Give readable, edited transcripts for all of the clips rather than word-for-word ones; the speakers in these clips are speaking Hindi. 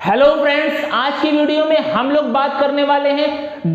हेलो फ्रेंड्स, आज की वीडियो में हम लोग बात करने वाले हैं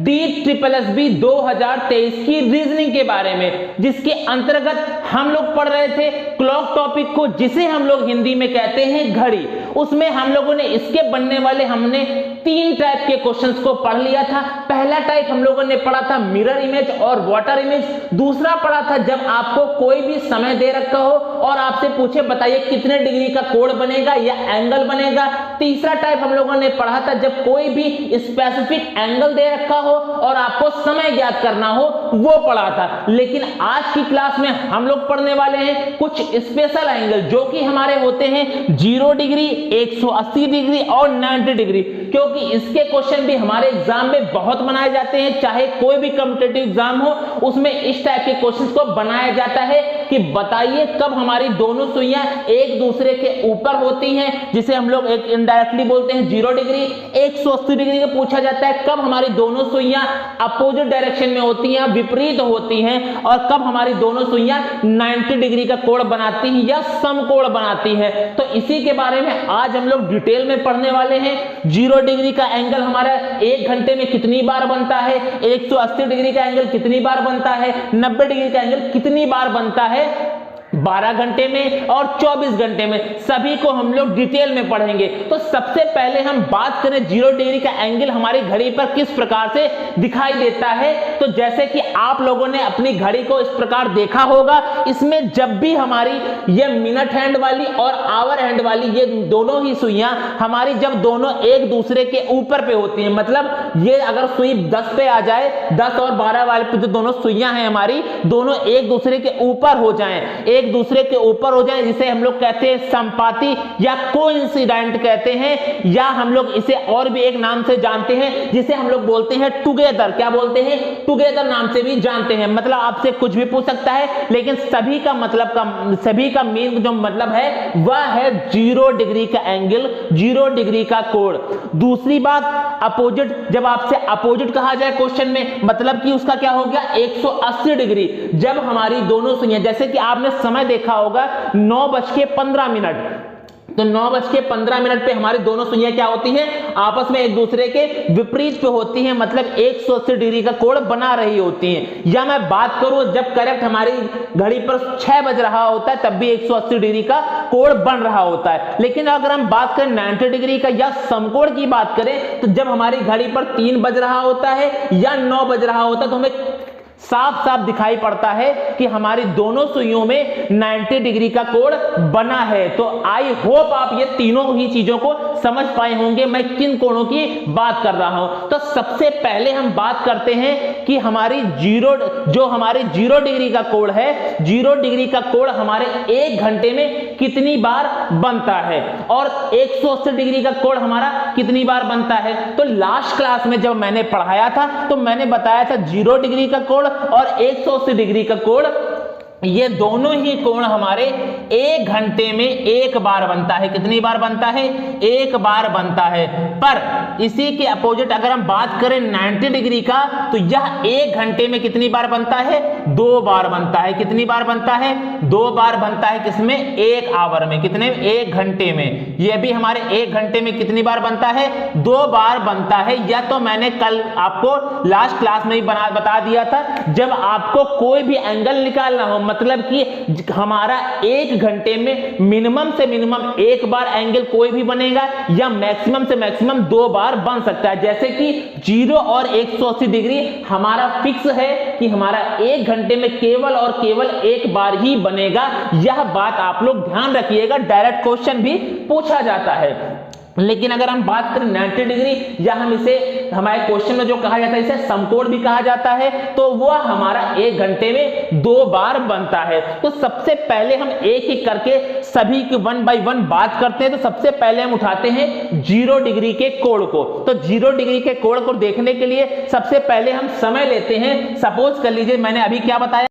DSSB 2023 की रीजनिंग के बारे में, जिसके अंतर्गत हम लोग पढ़ रहे थे क्लॉक टॉपिक को, जिसे हम लोग हिंदी में कहते हैं घड़ी। उसमें हम लोगों ने इसके बनने वाले हमने 3 टाइप के क्वेश्चंस को पढ़ लिया था। पहला टाइप हम लोगों ने पढ़ा था मिरर इमेज और वाटर इमेज। दूसरा पढ़ा था जब आपको कोई भी समय दे रखा हो और आपसे पूछे बताइए कितने डिग्री का कोण बनेगा या एंगल बनेगा। तीसरा टाइप हम लोगों ने पढ़ा था जब कोई भी स्पेसिफिक एंगल दे रखा हो और आपको समय ज्ञात करना हो, वो पढ़ा था। लेकिन आज की क्लास में हम लोग पढ़ने वाले हैं कुछ स्पेशल एंगल, जो कि हमारे होते हैं 0 डिग्री, 180 डिग्री और 90 डिग्री, क्योंकि इसके क्वेश्चन भी हमारे एग्जाम में बहुत बनाए जाते हैं। चाहे कोई भी कॉम्पिटिटिव एग्जाम हो, उसमें इस टाइप के क्वेश्चंस को बनाया जाता है कि बताइए कब हमारी दोनों सुइयां एक दूसरे के ऊपर होती हैं, जिसे हम लोग एक इनडायरेक्टली बोलते हैं 0 डिग्री। 180 डिग्री का पूछा जाता है कब हमारी दोनों सुइयां अपोजिट डायरेक्शन में होती हैं, विपरीत होती हैं, और कब हमारी दोनों सुइयां 90 डिग्री का कोण बनाती हैं या समकोण बनाती है। तो इसी के बारे में आज हम लोग डिटेल में पढ़ने वाले हैं। 0 डिग्री का एंगल हमारा 1 घंटे में कितनी बार बनता है, 180 डिग्री का एंगल कितनी बार बनता है, 90 डिग्री का एंगल कितनी बार बनता है 12 घंटे में और 24 घंटे में, सभी को हम लोग डिटेल में पढ़ेंगे। तो सबसे पहले हम बात करें 0 डिग्री का एंगल हमारी घड़ी पर किस प्रकार से दिखाई देता है। तो जैसे कि आप लोगों ने अपनी घड़ी को इस प्रकार देखा होगा, इसमें जब भी हमारी ये मिनट हैंड वाली और आवर हैंड वाली ये दोनों ही सुइयां हमारी जब दोनों एक दूसरे के ऊपर पे होती हैं, मतलब ये अगर सुई 10 पे आ जाए, 10 और 12 वाले पे जो दोनों सुइयां हैं हमारी, दोनों एक दूसरे के ऊपर हो जाएं, एक दूसरे के ऊपर हो जाए, जिसे हम लोग कहते हैं संपाती या कोइंसिडेंट कहते हैं, या हम लोग इसे और भी एक नाम से जानते हैं जिसे हम लोग बोलते हैं टुगेदर। क्या बोलते हैं? टुगेदर नाम से भी जानते हैं। मतलब आपसे कुछ भी पूछ सकता है, लेकिन सभी का मेन जो मतलब है वह है 0 डिग्री का एंगल, 0 डिग्री का कोण। दूसरी बात अपोजिट, जब आपसे अपोजिट कहा जाए क्वेश्चन में, मतलब कि उसका क्या हो गया 180 डिग्री। जब हमारी दोनों सुइयां, जैसे कि आपने समय देखा होगा 9:15, तो 9:15 पे हमारी दोनों सुइयां क्या होती हैं, आपस में एक दूसरे के विपरीत पे होती हैं, मतलब 180 डिग्री का कोण बना रही होती हैं। या मैं बात करूं जब करेक्ट हमारी घड़ी पर 6 बज रहा होता है, तब भी 180 डिग्री का कोण बन रहा होता है। लेकिन अगर हम बात करें 90 डिग्री का या समकोण की बात करें, तो जब हमारी घड़ी पर 3 बज रहा होता है या 9 बज रहा होता है, तो हमें साफ साफ दिखाई पड़ता है कि हमारी दोनों सुइयों में 90 डिग्री का कोण बना है। तो आई होप आप ये तीनों ही चीजों को समझ पाए होंगे मैं किन कोणों की बात कर रहा हूं। तो सबसे पहले हम बात करते हैं कि हमारी 0 डिग्री का कोण है, 0 डिग्री का कोण हमारे 1 घंटे में कितनी बार बनता है, और 180 डिग्री का कोण हमारा कितनी बार बनता है। तो लास्ट क्लास में जब मैंने पढ़ाया था तो मैंने बताया था 0 डिग्री का कोण और 180 डिग्री का कोण, ये दोनों ही कोण हमारे 1 घंटे में 1 बार बनता है। कितनी बार बनता है? 1 बार बनता है। पर इसी के अपोजिट अगर हम बात करें 90 डिग्री का, तो यह 1 घंटे में कितनी बार बनता है? 2 बार बनता है। कितनी बार बनता है? 2 बार बनता है। किसमें? 1 आवर में। कितने? 1 घंटे में। यह भी हमारे 1 घंटे में कितनी बार बनता है? 2 बार बनता है। या तो मैंने कल आपको लास्ट क्लास में ही बता दिया था, जब आपको कोई भी एंगल निकालना हो, मतलब कि हमारा 1 घंटे में मिनिमम से मिनिमम 1 बार एंगल कोई भी बनेगा, या मैक्सिमम से मैक्सिमम 2 बार बन सकता है। जैसे कि 0 और 180 डिग्री हमारा फिक्स है कि हमारा 1 घंटे में केवल और केवल 1 बार ही बनेगा। यह बात आप लोग ध्यान रखिएगा, डायरेक्ट क्वेश्चन भी पूछा जाता है। लेकिन अगर हम बात करें 90 डिग्री, या हम इसे हमारे क्वेश्चन में जो कहा जाता है इसे समकोण भी कहा जाता है, तो वह हमारा 1 घंटे में 2 बार बनता है। तो सबसे पहले हम एक एक करके सभी की 1 बाय 1 बात करते हैं। तो सबसे पहले हम उठाते हैं 0 डिग्री के कोण को। तो 0 डिग्री के कोण को देखने के लिए सबसे पहले हम समय लेते हैं। सपोज कर लीजिए मैंने अभी क्या बताया,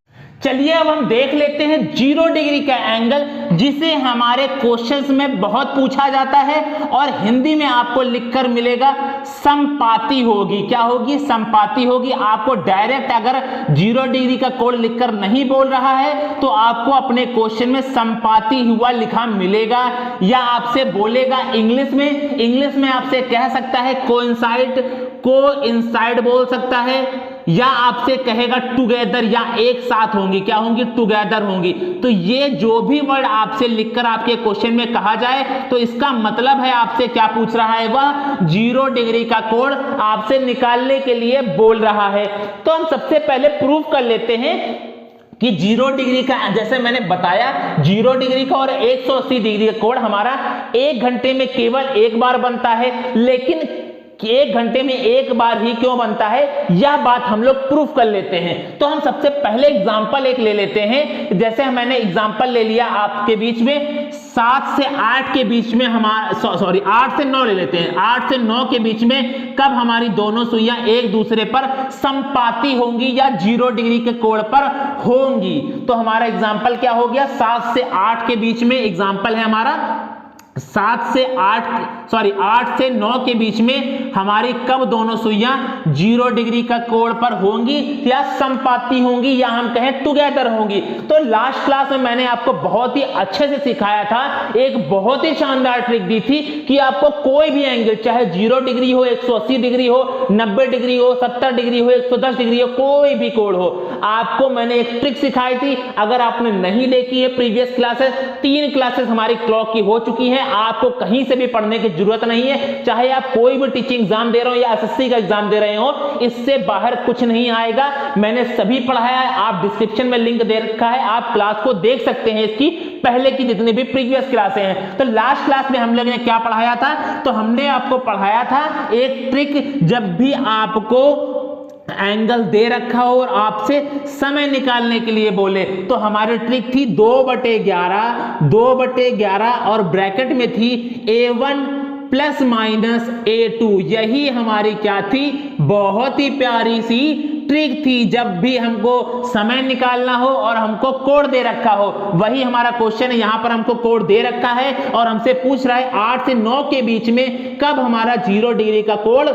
चलिए अब हम देख लेते हैं 0 डिग्री का एंगल, जिसे हमारे क्वेश्चंस में बहुत पूछा जाता है और हिंदी में आपको लिखकर मिलेगा समपाती होगी। क्या होगी? समपाती होगी। आपको डायरेक्ट अगर 0 डिग्री का कोण लिखकर नहीं बोल रहा है तो आपको अपने क्वेश्चन में समपाती हुआ लिखा मिलेगा, या आपसे बोलेगा इंग्लिश में आपसे कह सकता है कोइंसाइड बोल सकता है, या आपसे कहेगा टुगेदर, या एक साथ होंगी। क्या होंगी? टुगेदर होंगी। तो ये जो भी वर्ड आपसे लिखकर आपके क्वेश्चन में कहा जाए तो इसका मतलब है आपसे क्या पूछ रहा है, वह 0 डिग्री का कोण आपसे निकालने के लिए बोल रहा है। तो हम सबसे पहले प्रूफ कर लेते हैं कि 0 डिग्री का, जैसे मैंने बताया 0 डिग्री का और 180 डिग्री का कोण हमारा 1 घंटे में केवल एक बार बनता है, लेकिन कि 1 घंटे में एक बार ही क्यों बनता है, यह बात हम लोग प्रूफ कर लेते हैं। तो हम सबसे पहले एग्जांपल एक ले लेते हैं। जैसे मैंने एग्जांपल ले लिया आपके बीच में 7 से 8 के बीच में 8 से 9 ले लेते हैं। 8 से 9 के बीच में कब हमारी दोनों सुइयां एक दूसरे पर समपाती होंगी या 0 डिग्री के कोण पर होंगी। तो हमारा एग्जांपल क्या हो गया? 7 से 8 के बीच में एग्जांपल है हमारा 8 से 9 के बीच में हमारी कब दोनों सुइयां 0 डिग्री का कोण पर होंगी या समपाती होंगी, या हम कहें टुगेदर होंगी। तो लास्ट क्लास में मैंने आपको बहुत ही अच्छे से सिखाया था, एक बहुत ही शानदार ट्रिक दी थी कि आपको कोई भी एंगल, चाहे 0 डिग्री हो, 180 डिग्री हो, 90 डिग्री हो, 70 डिग्री हो, 110 डिग्री हो, कोई भी कोण हो, आपको मैंने एक ट्रिक सिखाई थी। अगर आपने नहीं देखी है प्रीवियस क्लासेस, 3 क्लासेस हमारी क्लॉक की हो चुकी है, आपको कहीं से भी पढ़ने की जरूरत नहीं है। चाहे आप कोई भी टीचिंग एग्जाम दे रहे हो या एसएससी का एग्जाम दे रहे हो, इससे बाहर कुछ नहीं आएगा। मैंने सभी पढ़ाया है, आप डिस्क्रिप्शन में लिंक दे रखा है, आप क्लास को देख सकते हैं, इसकी पहले की जितनी भी प्रीवियस क्लासें हैं। तो लास्ट क्लास में हम लोगों ने क्या पढ़ाया था? तो हमने आपको पढ़ाया था एक ट्रिक, जब भी आपको एंगल दे रखा हो और आपसे समय निकालने के लिए बोले, तो हमारी ट्रिक थी 2/11 और ब्रैकेट में थी A1 प्लस माइनस A2। यही हमारी क्या थी? बहुत ही प्यारी सी ट्रिक थी। जब भी हमको समय निकालना हो और हमको कोण दे रखा हो, वही हमारा क्वेश्चन है। यहां पर हमको कोण दे रखा है और हमसे पूछ रहा है 8 से 9 के बीच में कब हमारा 0 डिग्री का कोण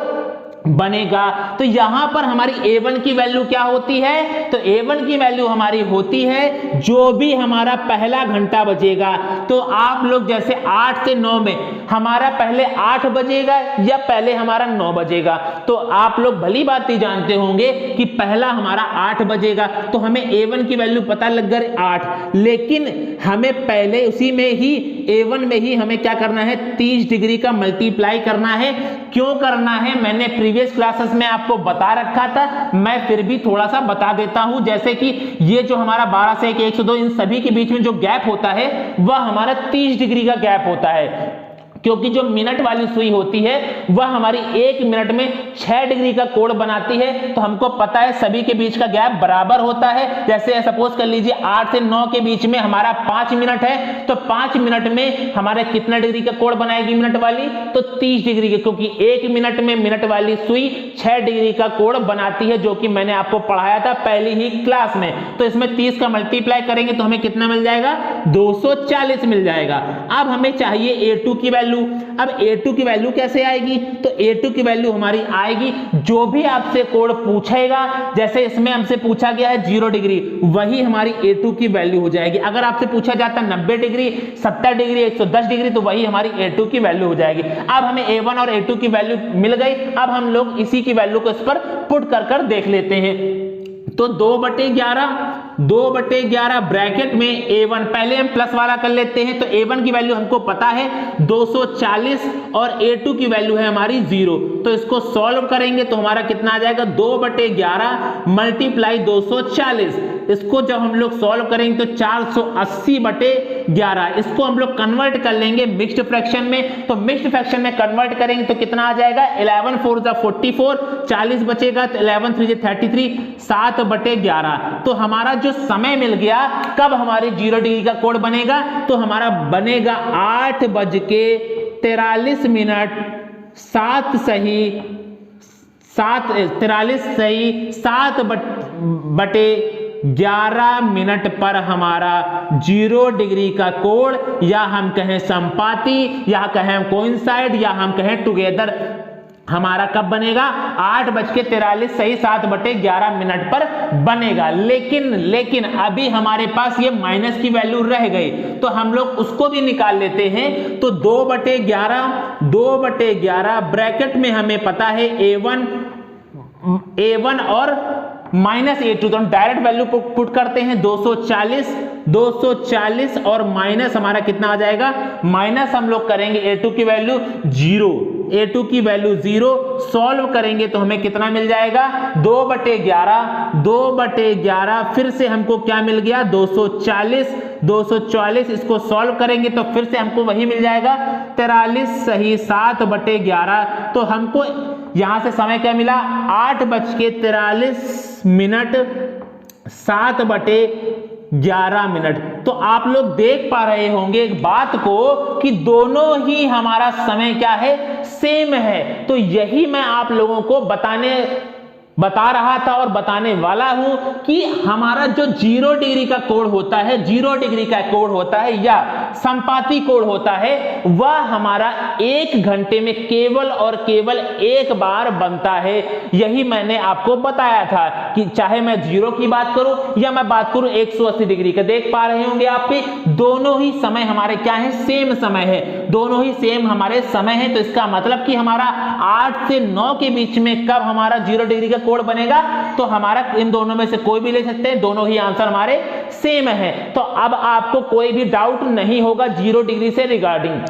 बनेगा। तो यहां पर हमारी A1 की वैल्यू क्या होती है? तो A1 की वैल्यू हमारी होती है जो भी हमारा पहला घंटा बजेगा। तो आप लोग जैसे 8 से 9 में हमारा पहले 8 बजेगा या पहले हमारा 9 बजेगा, तो आप लोग भली बात ही जानते होंगे कि पहला हमारा 8 बजेगा। तो हमें A1 की वैल्यू पता लग गई 8, लेकिन हमें पहले उसी में ही A1 में ही हमें क्या करना है? 30 डिग्री का मल्टीप्लाई करना है। क्यों करना है मैंने प्रीवियस क्लासेस में आपको बता रखा था, मैं फिर भी थोड़ा सा बता देता हूं। जैसे कि ये जो हमारा 12 से 1 102 इन सभी के बीच में जो गैप होता है वह हमारा 30 डिग्री का गैप होता है, क्योंकि जो मिनट वाली सुई होती है वह हमारी 1 मिनट में 6 डिग्री का कोण बनाती है। तो हमको पता है सभी के बीच का गैप बराबर होता है। जैसे सपोज कर लीजिए 8 से 9 के बीच में हमारा 5 मिनट है, तो 5 मिनट में हमारे कितना डिग्री का कोण बनाएगी मिनट वाली? तो 30 डिग्री के, क्योंकि 1 मिनट में मिनट वाली सुई 6 डिग्री का कोण बनाती है, जो कि मैंने आपको पढ़ाया था पहली ही क्लास में। तो इसमें 30 का मल्टीप्लाई करेंगे तो हमें कितना मिल जाएगा? 240 मिल जाएगा। अब हमें चाहिए A2 की वैल्यू। अब A2 की वैल्यू कैसे आएगी? तो A2 की वैल्यू हमारी आएगी, जो भी आपसे कोण पूछेगा, जैसे इसमें हमसे पूछा गया है 0 डिग्री, वही हमारी A2 की वैल्यू हो जाएगी। अगर आपसे पूछा जाता 90 डिग्री, 70 डिग्री, 110 डिग्री, तो वही हमारी A2 की वैल्यू हो जाएगी। अब हमें A1 और A2 की वैल्यू मिल गई। अब हम लोग इसी की वैल्यू को इस पर पुट कर देख लेते हैं। तो 2/11 ब्रैकेट में A1, पहले हम प्लस वाला कर लेते हैं। तो A1 की वैल्यू हमको पता है 240 और A2 की वैल्यू है हमारी 0। तो इसको सॉल्व करेंगे तो हमारा कितना आ जाएगा? 2/11 मल्टीप्लाई 240। इसको जब हम लोग सॉल्व करेंगे तो 480/11। इसको हम लोग कन्वर्ट कर लेंगे मिक्स्ड फ्रैक्शन में। तो मिक्स्ड फ्रैक्शन में कन्वर्ट करेंगे तो कितना आ जाएगा? 11 4 44, 40 बचेगा तो 11 3 33, 7/11। तो हमारा जो समय मिल गया कब हमारे 0 डिग्री का कोण बनेगा? तो हमारा बनेगा 8:43, 7 सही 7 43 सही 7/11 11 मिनट पर हमारा 0 डिग्री का कोण, या हम कहें संपाती, या कहें कोइंसाइड, या हम कहें टुगेदर, हमारा कब बनेगा? 8:43 सही 7/11 मिनट पर बनेगा। लेकिन अभी हमारे पास ये माइनस की वैल्यू रह गई, तो हम लोग उसको भी निकाल लेते हैं। तो 2/11 ब्रैकेट में हमें पता है A1 और -A2, तो हम डायरेक्ट वैल्यू पुट करते हैं 240 और माइनस हमारा कितना आ जाएगा? माइनस हम लोग करेंगे A2 की वैल्यू 0, सॉल्व करेंगे तो हमें कितना मिल जाएगा? 2/11, फिर से हमको क्या मिल गया? 240, इसको सॉल्व करेंगे तो फिर से हमको वही मिल जाएगा 43 सही 7/11। तो हमको यहां से समय क्या मिला? 8:43 मिनट 7/11 मिनट। तो आप लोग देख पा रहे होंगे एक बात को कि दोनों ही हमारा समय क्या है? सेम है। तो यही मैं आप लोगों को बता रहा था और बताने वाला हूं कि हमारा जो 0 डिग्री का कोण होता है, 0 डिग्री का कोण होता है या संपाती कोण होता है, वह हमारा 1 घंटे में केवल और केवल एक बार बनता है। यही मैंने आपको बताया था कि चाहे मैं 0 की बात करूं या मैं बात करूं 180 डिग्री का, देख पा रहे होंगे आप भी, दोनों ही समय हमारे क्या है? सेम समय है, दोनों ही सेम हमारे समय है। तो इसका मतलब कि हमारा 8 से 9 के बीच में कब हमारा 0 डिग्री का कोण बनेगा? तो हमारा इन दोनों में से कोई भी ले सकते हैं, दोनों ही आंसर हमारे सेम है। तो अब आपको कोई भी डाउट नहीं होगा 0 डिग्री से रिगार्डिंग।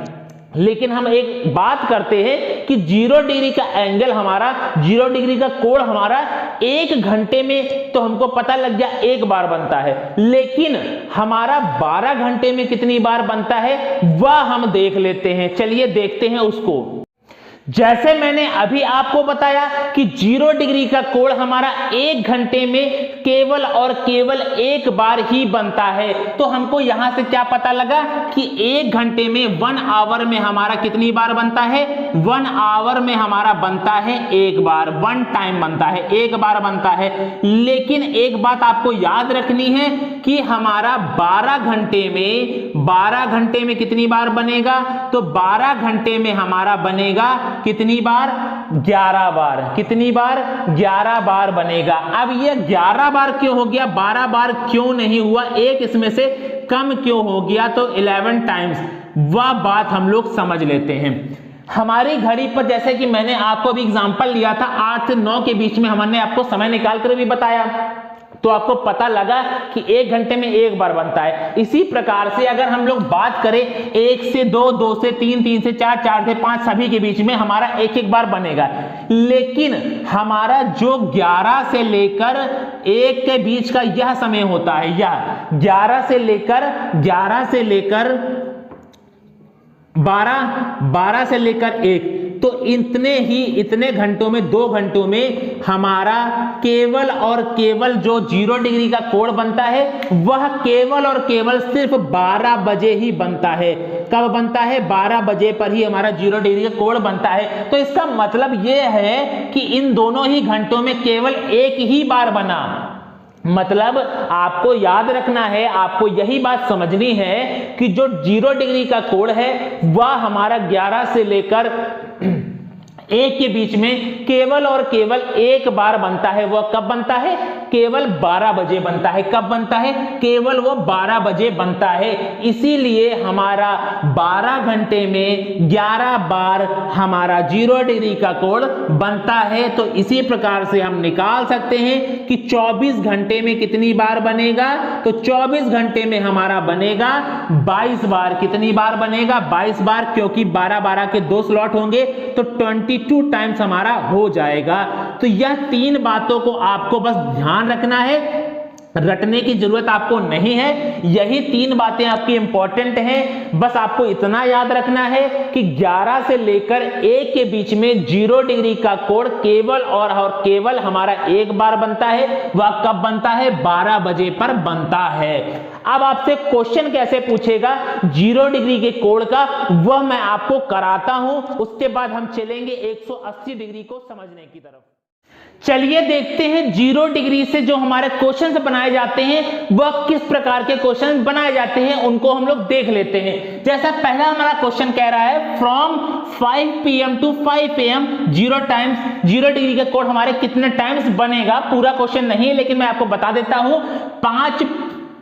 लेकिन हम एक बात करते हैं कि 0 डिग्री का एंगल हमारा, 0 डिग्री का कोण हमारा 1 घंटे में, तो हमको पता लग गया एक बार बनता है। लेकिन हमारा 12 घंटे में कितनी बार बनता है वह हम देख लेते हैं। चलिए देखते हैं उसको। जैसे मैंने अभी आपको बताया कि 0 डिग्री का कोण हमारा 1 घंटे में केवल और केवल एक बार ही बनता है। तो हमको यहां से क्या पता लगा कि 1 घंटे में 1 आवर में हमारा कितनी बार बनता है? 1 आवर में हमारा बनता है एक बार, 1 टाइम बनता है, एक बार बनता है। लेकिन एक बात आपको याद रखनी है कि हमारा 12 घंटे में कितनी बार बनेगा? तो 12 घंटे में हमारा बनेगा कितनी बार? 11 बार। कितनी बार? 11 बार बनेगा। अब ये 11 बार क्यों हो गया, 12 बार क्यों नहीं हुआ, एक इसमें से कम क्यों हो गया? तो 11 टाइम्स, वह बात हम लोग समझ लेते हैं। हमारी घड़ी पर, जैसे कि मैंने आपको भी एग्जांपल लिया था, 8 से 9 के बीच में हमने आपको समय निकाल कर भी बताया, तो आपको पता लगा कि 1 घंटे में एक बार बनता है। इसी प्रकार से अगर हम लोग बात करें 1 से 2, 2 से 3, 3 से 4, 4 से 5 सभी के बीच में हमारा एक एक बार बनेगा। लेकिन हमारा जो 11 से लेकर 1 के बीच का यह समय होता है, यह 11 से लेकर 12 से लेकर 1, तो इतने घंटों में, 2 घंटों में हमारा केवल और केवल जो 0 डिग्री का कोण बनता है वह केवल और केवल सिर्फ 12 बजे ही बनता है। कब बनता है? 12 बजे पर ही हमारा 0 डिग्री का कोण बनता है। तो इसका मतलब यह है कि इन दोनों ही घंटों में केवल एक ही बार बना। मतलब आपको याद रखना है, आपको यही बात समझनी है कि जो 0 डिग्री का कोण है वह हमारा 11 से लेकर 1 के बीच में केवल और केवल एक बार बनता है। वह कब बनता है? केवल 12 बजे बनता है। कब बनता है? केवल वो 12 बजे बनता है। इसीलिए हमारा 12 घंटे में 11 बार हमारा 0 डिग्री का कोण बनता है। तो इसी प्रकार से हम निकाल सकते हैं कि 24 घंटे में कितनी बार बनेगा? तो 24 घंटे में हमारा बनेगा 22 बार। कितनी बार बनेगा? 22 बार, क्योंकि 12-12 के 2 स्लॉट होंगे तो 22 टाइम्स हमारा हो जाएगा। तो यह 3 बातों को आपको बस ध्यान रखना है, रटने की जरूरत आपको नहीं है। यही 3 बातें आपकी इंपॉर्टेंट हैं। बस आपको इतना याद रखना है कि 11 से लेकर 1 के बीच में 0 डिग्री का कोण केवल और केवल हमारा एक बार बनता है। वह कब बनता है? 12 बजे पर बनता है। अब आपसे क्वेश्चन कैसे पूछेगा 0 डिग्री के कोण का, वह मैं आपको कराता हूं। उसके बाद हम चलेंगे 180 डिग्री को समझने की तरफ। चलिए देखते हैं 0 डिग्री से जो हमारे क्वेश्चंस बनाए जाते हैं वह किस प्रकार के क्वेश्चन बनाए जाते हैं, उनको हम लोग देख लेते हैं। जैसा पहला हमारा क्वेश्चन कह रहा है from 5 PM to 5 AM 0 times 0 degree का कोण हमारे कितने टाइम्स बनेगा। पूरा क्वेश्चन नहीं है लेकिन मैं आपको बता देता हूं,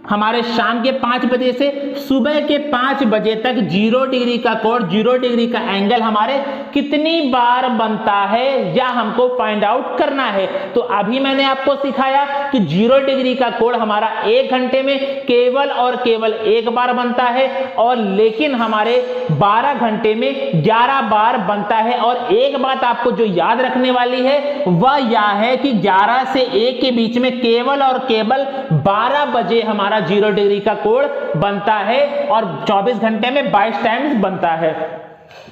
हमारे शाम के 5 बजे से सुबह के 5 बजे तक 0 डिग्री का कोण 0 डिग्री का एंगल हमारे कितनी बार बनता है या हमको फाइंड आउट करना है। तो अभी मैंने आपको सिखाया कि 0 डिग्री का कोण हमारा 1 घंटे में केवल और केवल 1 बार बनता है, और लेकिन हमारे 12 घंटे में 11 बार बनता है। और एक बात आपको जो याद रखने वाली है वह यह है कि 11 से 1 के बीच में केवल और केवल 12 बजे हमारा 0 डिग्री का कोण बनता है और 24 घंटे में 22 टाइम्स बनता है।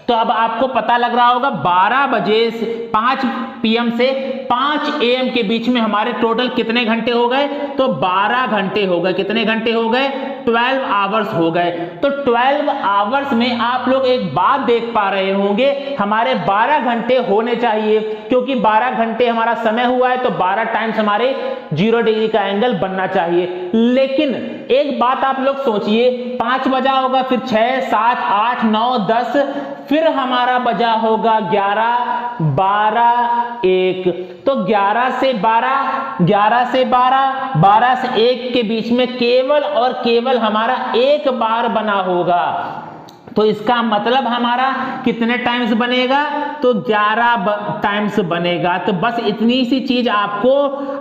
तो अब आपको पता लग रहा होगा 12 बजे 5 PM से 5 AM के बीच में हमारे टोटल कितने घंटे हो गए, तो 12 घंटे हो गए। कितने घंटे हो गए, 12 आवर्स हो गए। तो 12 आवर्स में आप लोग एक बात देख पा रहे होंगे, हमारे 12 घंटे होने चाहिए, क्योंकि 12 घंटे हमारा समय हुआ है तो 12 टाइम्स हमारे 0 डिग्री का एंगल बनना चाहिए। लेकिन एक बात आप लोग सोचिए, 5 बजा होगा, फिर 6, 7, 8, 9, 10, फिर हमारा बजा होगा 11, 12, 1। तो 11 से 12, 11 से 12, 12 से 1 के बीच में केवल और केवल हमारा 1 बार बना होगा। तो इसका मतलब हमारा कितने टाइम्स बनेगा, तो 11 टाइम्स बनेगा। तो बस इतनी सी चीज आपको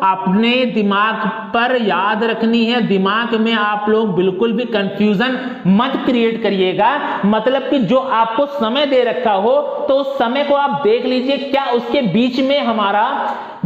अपने दिमाग पर याद रखनी है। दिमाग में आप लोग बिल्कुल भी कंफ्यूजन मत क्रिएट करिएगा। मतलब कि जो आपको समय दे रखा हो तो उस समय को आप देख लीजिए, क्या उसके बीच में हमारा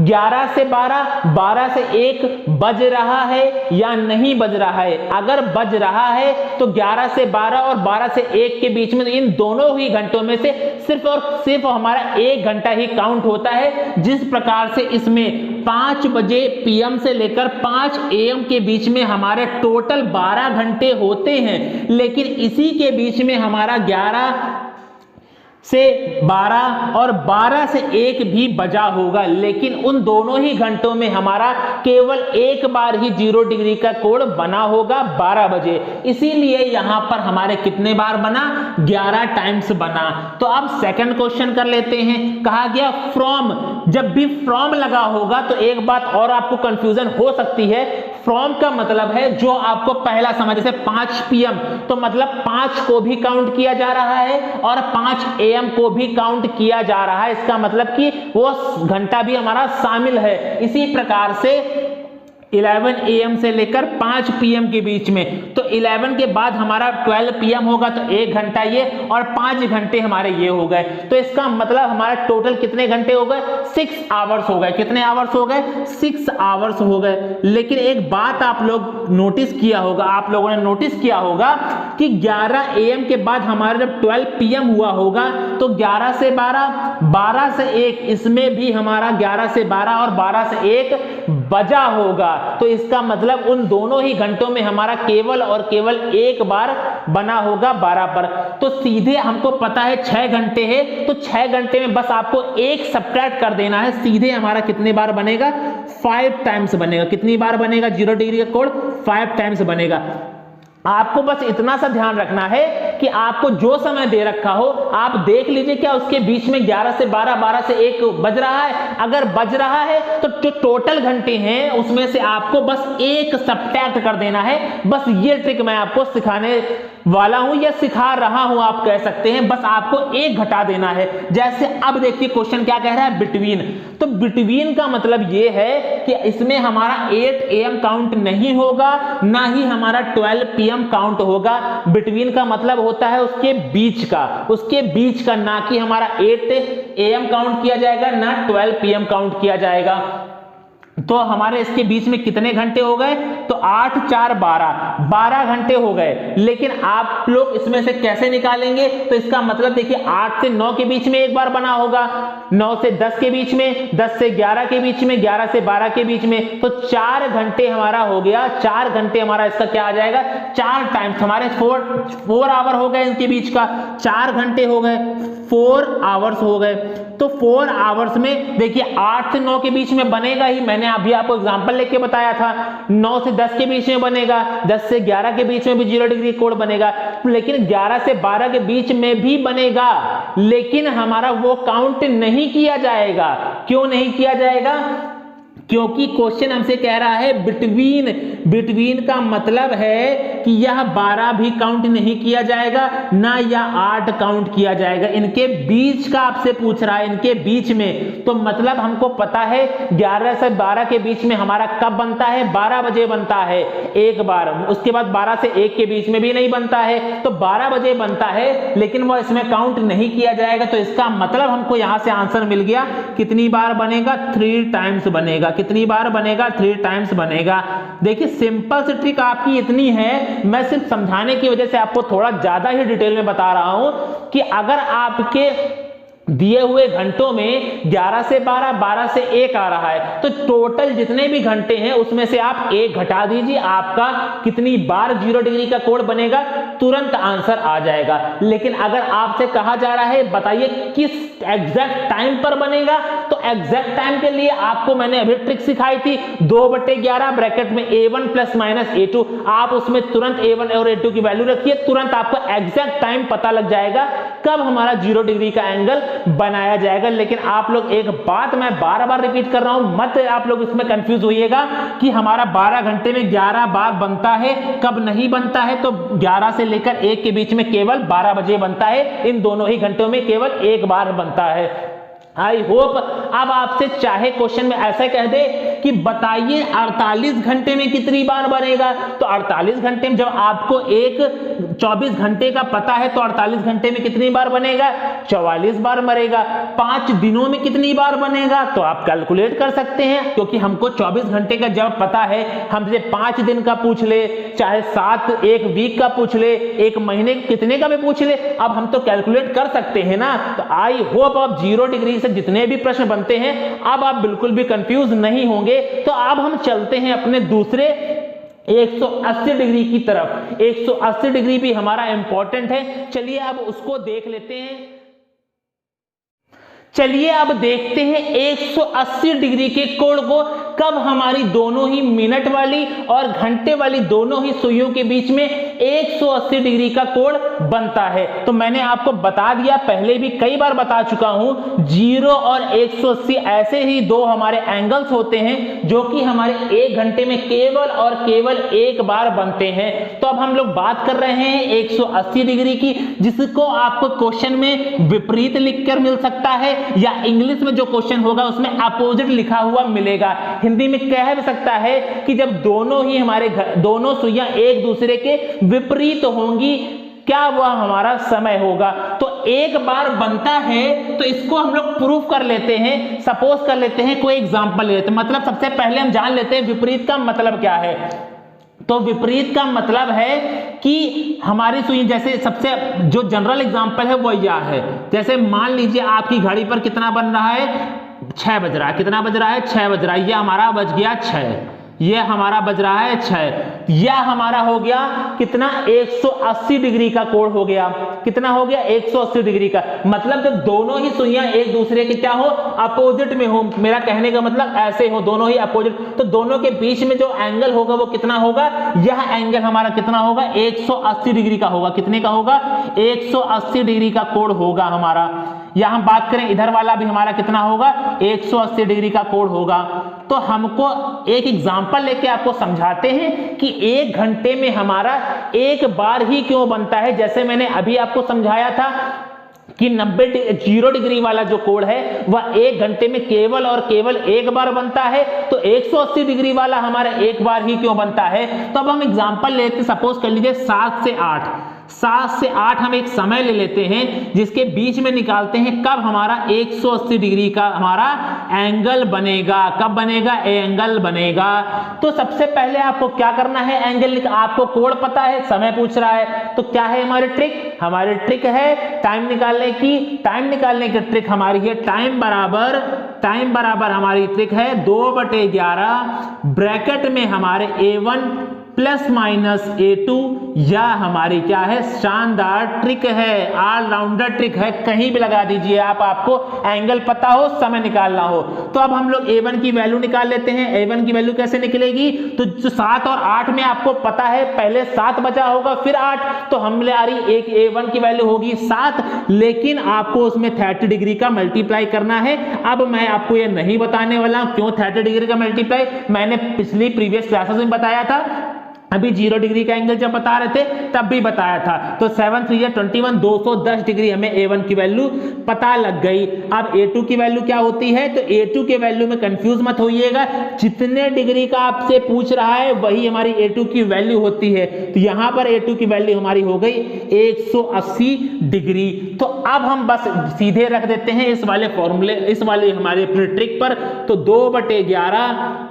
11 से 12, 12 से 1 बज रहा है या नहीं बज रहा है। अगर बज रहा है तो 11 से 12 और 12 से 1 के बीच में इन दोनों ही घंटों में से सिर्फ और सिर्फ हमारा 1 घंटा ही काउंट होता है। जिस प्रकार से इसमें 5 बजे PM से लेकर 5 AM के बीच में हमारे टोटल 12 घंटे होते हैं, लेकिन इसी के बीच में हमारा 11 से 12 और 12 से 1 भी बजा होगा, लेकिन उन दोनों ही घंटों में हमारा केवल 1 बार ही 0 डिग्री का कोण बना होगा 12 बजे। इसीलिए यहां पर हमारे कितने बार बना, 11 टाइम्स बना। तो अब सेकंड क्वेश्चन कर लेते हैं। कहा गया फ्रॉम, जब भी फ्रॉम लगा होगा तो एक बात और आपको कंफ्यूजन हो सकती है। फ्रॉम का मतलब है जो आपको पहला समय, जैसे 5 PM तो मतलब 5 को भी काउंट किया जा रहा है और 5 AM को भी काउंट किया जा रहा है। इसका मतलब कि वो घंटा भी हमारा शामिल है। इसी प्रकार से 11 AM से लेकर 5 PM के बीच में, तो 11 के बाद हमारा 12 PM होगा तो 1 घंटा ये और 5 घंटे हमारे ये हो गए। तो इसका मतलब हमारा टोटल कितने घंटे हो गए, 6 आवर्स हो गए। कितने आवर्स हो गए, 6 आवर्स हो गए। लेकिन एक बात आप लोग नोटिस किया होगा, आप लोगों ने नोटिस किया होगा कि 11 AM के बाद हमारा जब 12 PM हुआ होगा तो 11 से 12, 12 से 1, इसमें भी हमारा 11 से 12 और 12 से 1 बजा होगा। तो इसका मतलब उन दोनों ही घंटों में हमारा केवल और केवल 1 बार बना होगा 12 पर। तो सीधे हमको पता है 6 घंटे है, तो 6 घंटे में बस आपको 1 सब्ट्रैक्ट कर देना है। सीधे हमारा कितने बार बनेगा, 5 टाइम्स बनेगा। कितनी बार बनेगा 0 डिग्री का कोण, 5 टाइम्स बनेगा। आपको बस इतना सा ध्यान रखना है कि आपको जो समय दे रखा हो आप देख लीजिए क्या उसके बीच में 11 से 12, 12 से 1 बज रहा है। अगर बज रहा है तो जो टोटल घंटे हैं उसमें से आपको बस 1 सब्ट्रैक्ट कर देना है। बस ये ट्रिक मैं आपको सिखाने वाला हूं या सिखा रहा हूं, आप कह सकते हैं। बस आपको 1 घटा देना है। जैसे अब देखिए क्वेश्चन क्या कह रहा है, बिटवीन। तो बिटवीन का मतलब ये है कि इसमें हमारा 8 AM काउंट नहीं होगा, ना ही हमारा 12 PM काउंट होगा। बिटवीन का मतलब होता है उसके बीच का, ना कि हमारा 8 AM काउंट किया जाएगा, ना 12 PM काउंट किया जाएगा। तो हमारे इसके बीच में कितने घंटे हो गए, तो 8, 4, 12 घंटे हो गए। लेकिन आप लोग इसमें से कैसे निकालेंगे, तो इसका मतलब देखिए 8 से 9 के बीच में 1 बार बना होगा, 9 से 10 के बीच में, 10 से 11 के बीच में, 11 से 12 के बीच में। तो 4 घंटे हमारा हो गया। 4 घंटे हमारा इसका क्या आ जाएगा, 4 टाइम्स हमारे 4 आवर हो गए इनके बीच का, 4 घंटे हो गए। 4 आवर्स हो गए। तो 4 आवर्स में देखिए 8 से 9 के बीच में बनेगा ही, मैंने अभी आपको एग्जांपल लेके बताया था। 9 से 10 के बीच में बनेगा, 10 से 11 के बीच में भी 0 डिग्री कोण बनेगा, लेकिन 11 से 12 के बीच में भी बनेगा, लेकिन हमारा वो काउंट नहीं किया जाएगा। क्यों नहीं किया जाएगा? क्योंकि क्वेश्चन हमसे कह रहा है बिटवीन का मतलब है कि यह 12 भी काउंट नहीं किया जाएगा, ना यह 8 काउंट किया जाएगा, इनके बीच का आपसे पूछ रहा है, इनके बीच में। तो मतलब हमको पता है 11 से 12 के बीच में हमारा कब बनता है? 12 बजे बनता है एक बार, उसके बाद 12 से 1 के बीच में भी नहीं बनता है, तो 12 बजे बनता है, लेकिन वो इसमें काउंट नहीं किया जाएगा। तो इसका मतलब हमको यहां से आंसर मिल गया, कितनी बार बनेगा? 3 टाइम्स बनेगा। कितनी बार बनेगा? 3 टाइम्स बनेगा। देखिए सिंपल सी ट्रिक आपकी इतनी है, मैं सिर्फ समझाने की वजह से आपको थोड़ा ज्यादा ही डिटेल में बता रहा हूं कि अगर आपके दिए हुए घंटों में 11 से 12, 12 से 1 आ रहा है, तो टोटल जितने भी घंटे हैं उसमें से आप 1 घटा दीजिए, आपका कितनी बार 0 डिग्री का कोण बनेगा, तुरंत आंसर आ जाएगा। लेकिन अगर आपसे कहा जा रहा है बताइए किस एग्जैक्ट टाइम पर बनेगा, तो एग्जैक्ट टाइम के लिए आपको मैंने अभी ट्रिक सिखाई थी, 2/11 ब्रैकेट में A1 + -A2, आप उसमें तुरंत A1 और A2 की वैल्यू रखिए, तुरंत आपको एग्जैक्ट टाइम पता लग जाएगा कब हमारा 0 डिग्री का एंगल बनाया जाएगा। लेकिन आप लोग एक बात मैं बार-बार रिपीट कर रहा हूं, मत आप लोग इसमें कंफ्यूज होइएगा कि हमारा 12 घंटे में 11 बार बनता है, कब नहीं बनता है। तो 11 से लेकर 1 के बीच में केवल 12 बजे बनता है, इन दोनों ही घंटों में केवल 1 बार बनता है। आई होप अब आपसे चाहे क्वेश्चन में ऐसा कह दे कि बताइए 48 घंटे में कितनी बार बनेगा, तो 48 घंटे में जब आपको एक 24 घंटे का पता है तो 48 घंटे में कितनी बार बनेगा? 44 बार बनेगा। 5 दिनों में कितनी बार बनेगा? तो आप कैलकुलेट कर सकते हैं, क्योंकि हमको 24 घंटे का जब पता है, हमसे 5 दिन का पूछ ले, चाहे 7 एक वीक का पूछ ले, 1 महीने कितने का भी पूछ ले, अब हम तो कैलकुलेट कर सकते हैं ना। तो आई होप अब 0 डिग्री से जितने भी प्रश्न बनते हैं अब आप बिल्कुल भी कंफ्यूज नहीं होंगे। तो अब हम चलते हैं अपने दूसरे 180 डिग्री की तरफ। 180 डिग्री भी हमारा इंपॉर्टेंट है, चलिए अब उसको देख लेते हैं। चलिए अब देखते हैं 180 डिग्री के कोण को कब हमारी दोनों ही मिनट वाली और घंटे वाली दोनों ही सुइयों के बीच में 180 डिग्री का कोण बनता है। तो मैंने आपको बता दिया, पहले भी कई बार बता चुका हूं, 0 और 180 ऐसे ही 2 हमारे एंगल्स होते हैं जो कि हमारे 1 घंटे में केवल और केवल 1 बार बनते हैं। तो अब हम लोग बात कर रहे हैं 180 डिग्री की, जिसको आपको क्वेश्चन में विपरीत लिखकर मिल सकता है, या इंग्लिश में जो क्वेश्चन होगा उसमें अपोजिट लिखा हुआ मिलेगा। हिंदी में कह भी सकता है कि जब दोनों ही हमारे दोनों सुइयां एक दूसरे के विपरीत होंगी, क्या वह हमारा समय होगा। तो 1 बार बनता है, तो इसको हम लोग प्रूफ कर लेते हैं। सपोज कर लेते हैं, कोई एग्जांपल ले लेते हैं। मतलब सबसे पहले हम जान लेते हैं विपरीत का मतलब क्या है। तो विपरीत का मतलब है कि हमारी सुई, जैसे सबसे जो जनरल एग्जांपल है वो यह है, जैसे मान लीजिए आपकी घड़ी पर कितना बन रहा है, 6 बज रहा है। कितना बज रहा है? 6 बज रहा है। ये हमारा बज गया 6, ये हमारा बज रहा है 6। यह हमारा हो गया कितना? 180 डिग्री का कोण हो गया। कितना हो गया? 180 डिग्री का। मतलब जब दोनों ही सुइयां एक दूसरे के क्या हो, अपोजिट में हो, मेरा कहने का मतलब ऐसे हो, दोनों ही अपोजिट, तो दोनों के बीच में जो एंगल होगा वो कितना होगा? यह एंगल हमारा कितना होगा? 180 डिग्री का होगा। कितने का होगा? 180 डिग्री का कोण होगा हमारा। यहां बात करें इधर वाला भी हमारा कितना होगा? 180 डिग्री का कोण होगा। तो हमको एक एग्जांपल लेके आपको समझाते हैं कि 1 घंटे में हमारा 1 बार ही क्यों बनता है। जैसे मैंने अभी आपको समझाया था कि 0 डिग्री वाला जो कोण है वह 1 घंटे में केवल और केवल 1 बार बनता है, तो 180 डिग्री वाला हमारा 1 बार ही क्यों बनता है। तो अब हम एग्जांपल लेते, सपोज कर लीजिए 7 से 8। 7 से 8 हम एक समय ले लेते हैं, जिसके बीच में निकालते हैं कब हमारा 180 डिग्री का हमारा एंगल बनेगा। कब बनेगा? एंगल बनेगा। तो सबसे पहले आपको क्या करना है? एंगल, आपको कोण पता है, समय पूछ रहा है, तो क्या है हमारी ट्रिक? हमारी ट्रिक है टाइम निकालने की। टाइम निकालने की ट्रिक हमारी है टाइम बराबर हमारी ट्रिक है 2/11 ब्रैकेट में हमारे A1 प्लस माइनस A2, या हमारी क्या है, शानदार ट्रिक है, ऑलराउंडर ट्रिक है, कहीं भी लगा दीजिए आप, आपको एंगल पता हो, समय निकालना हो। तो अब हम लोग A1 की वैल्यू निकाल लेते हैं। A1 की वैल्यू कैसे निकलेगी, तो जो 7 और 8 में आपको पता है पहले 7 बचा होगा फिर 8, तो हमने आ रही एक A1 की वैल्यू होगी 7, लेकिन आपको उसमें 30 डिग्री का मल्टीप्लाई करना है। अब मैं आपको ये नहीं बताने वाला क्यों 30 डिग्री का मल्टीप्लाई, मैंने पिछली प्रीवियस क्लासेस में बताया था, अभी 0 डिग्री का एंगल जब बता रहे थे तब भी बताया था। तो 7 3 21, 210 डिग्री हमें A1 की वैल्यू पता लग गई। अब A2 की वैल्यू क्या होती है, तो A2 के वैल्यू में कंफ्यूज मत होइएगा, जितने डिग्री का आपसे पूछ रहा है वही हमारी A2 की वैल्यू होती है। तो यहां पर A2 की वैल्यू हमारी हो गई 180 डिग्री। तो अब हम बस सीधे रख देते हैं इस वाले फॉर्मूले, इस वाले हमारे ट्रिक पर। तो 2/11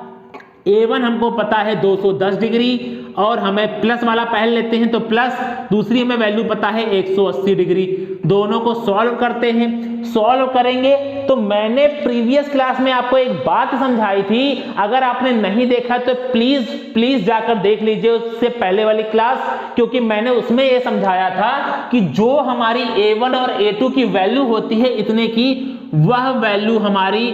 A1 हमको पता है 210 डिग्री, और हमें प्लस वाला पहले लेते हैं, तो प्लस दूसरी हमें वैल्यू पता है 180 डिग्री। दोनों को सॉल्व करते हैं। सॉल्व करेंगे तो मैंने प्रीवियस क्लास में आपको एक बात समझाई थी, अगर आपने नहीं देखा तो प्लीज जाकर देख लीजिए उससे पहले वाली क्लास, क्योंकि मैंने उसमें यह समझाया था कि जो हमारी A1 और A2 की वैल्यू होती है इतने की, वह वैल्यू हमारी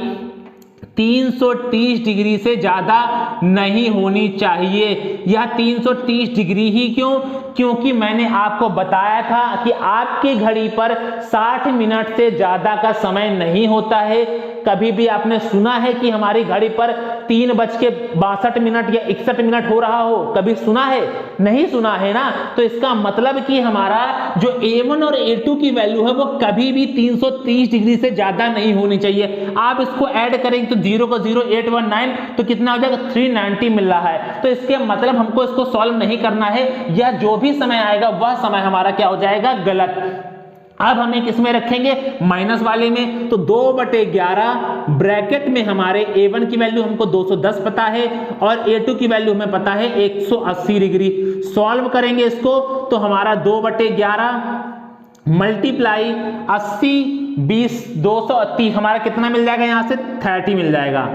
330 डिग्री से ज्यादा नहीं होनी चाहिए। यह 330 डिग्री ही क्यों, क्योंकि मैंने आपको बताया था कि आपकी घड़ी पर 60 मिनट से ज्यादा का समय नहीं होता है। कभी भी आपने सुना है कि हमारी घड़ी पर 3:62 या 61 मिनट हो रहा हो, कभी सुना है? नहीं सुना है ना। तो इसका मतलब कि हमारा जो A1 और A2 की वैल्यू है वो कभी भी 330 डिग्री से ज्यादा नहीं होनी चाहिए। आप इसको ऐड करेंगे तो 0 को 0 819, तो कितना हो जाएगा, 390 मिल रहा है। तो इसके मतलब हमको इसको सॉल्व नहीं करना है, या जो भी समय आएगा वह समय हमारा क्या हो जाएगा, गलत। अब हमें किसमें रखेंगे, माइनस वाले में। तो 2/11 ब्रैकेट में हमारे A1 की वैल्यू हमको 210 पता है और A2 की वैल्यू हमें पता है 180 डिग्री। सॉल्व करेंगे इसको तो हमारा 2/11 मल्टीप्लाई 80 20 280 हमारा कितना मिल जाएगा, यहां से 30 मिल जाएगा।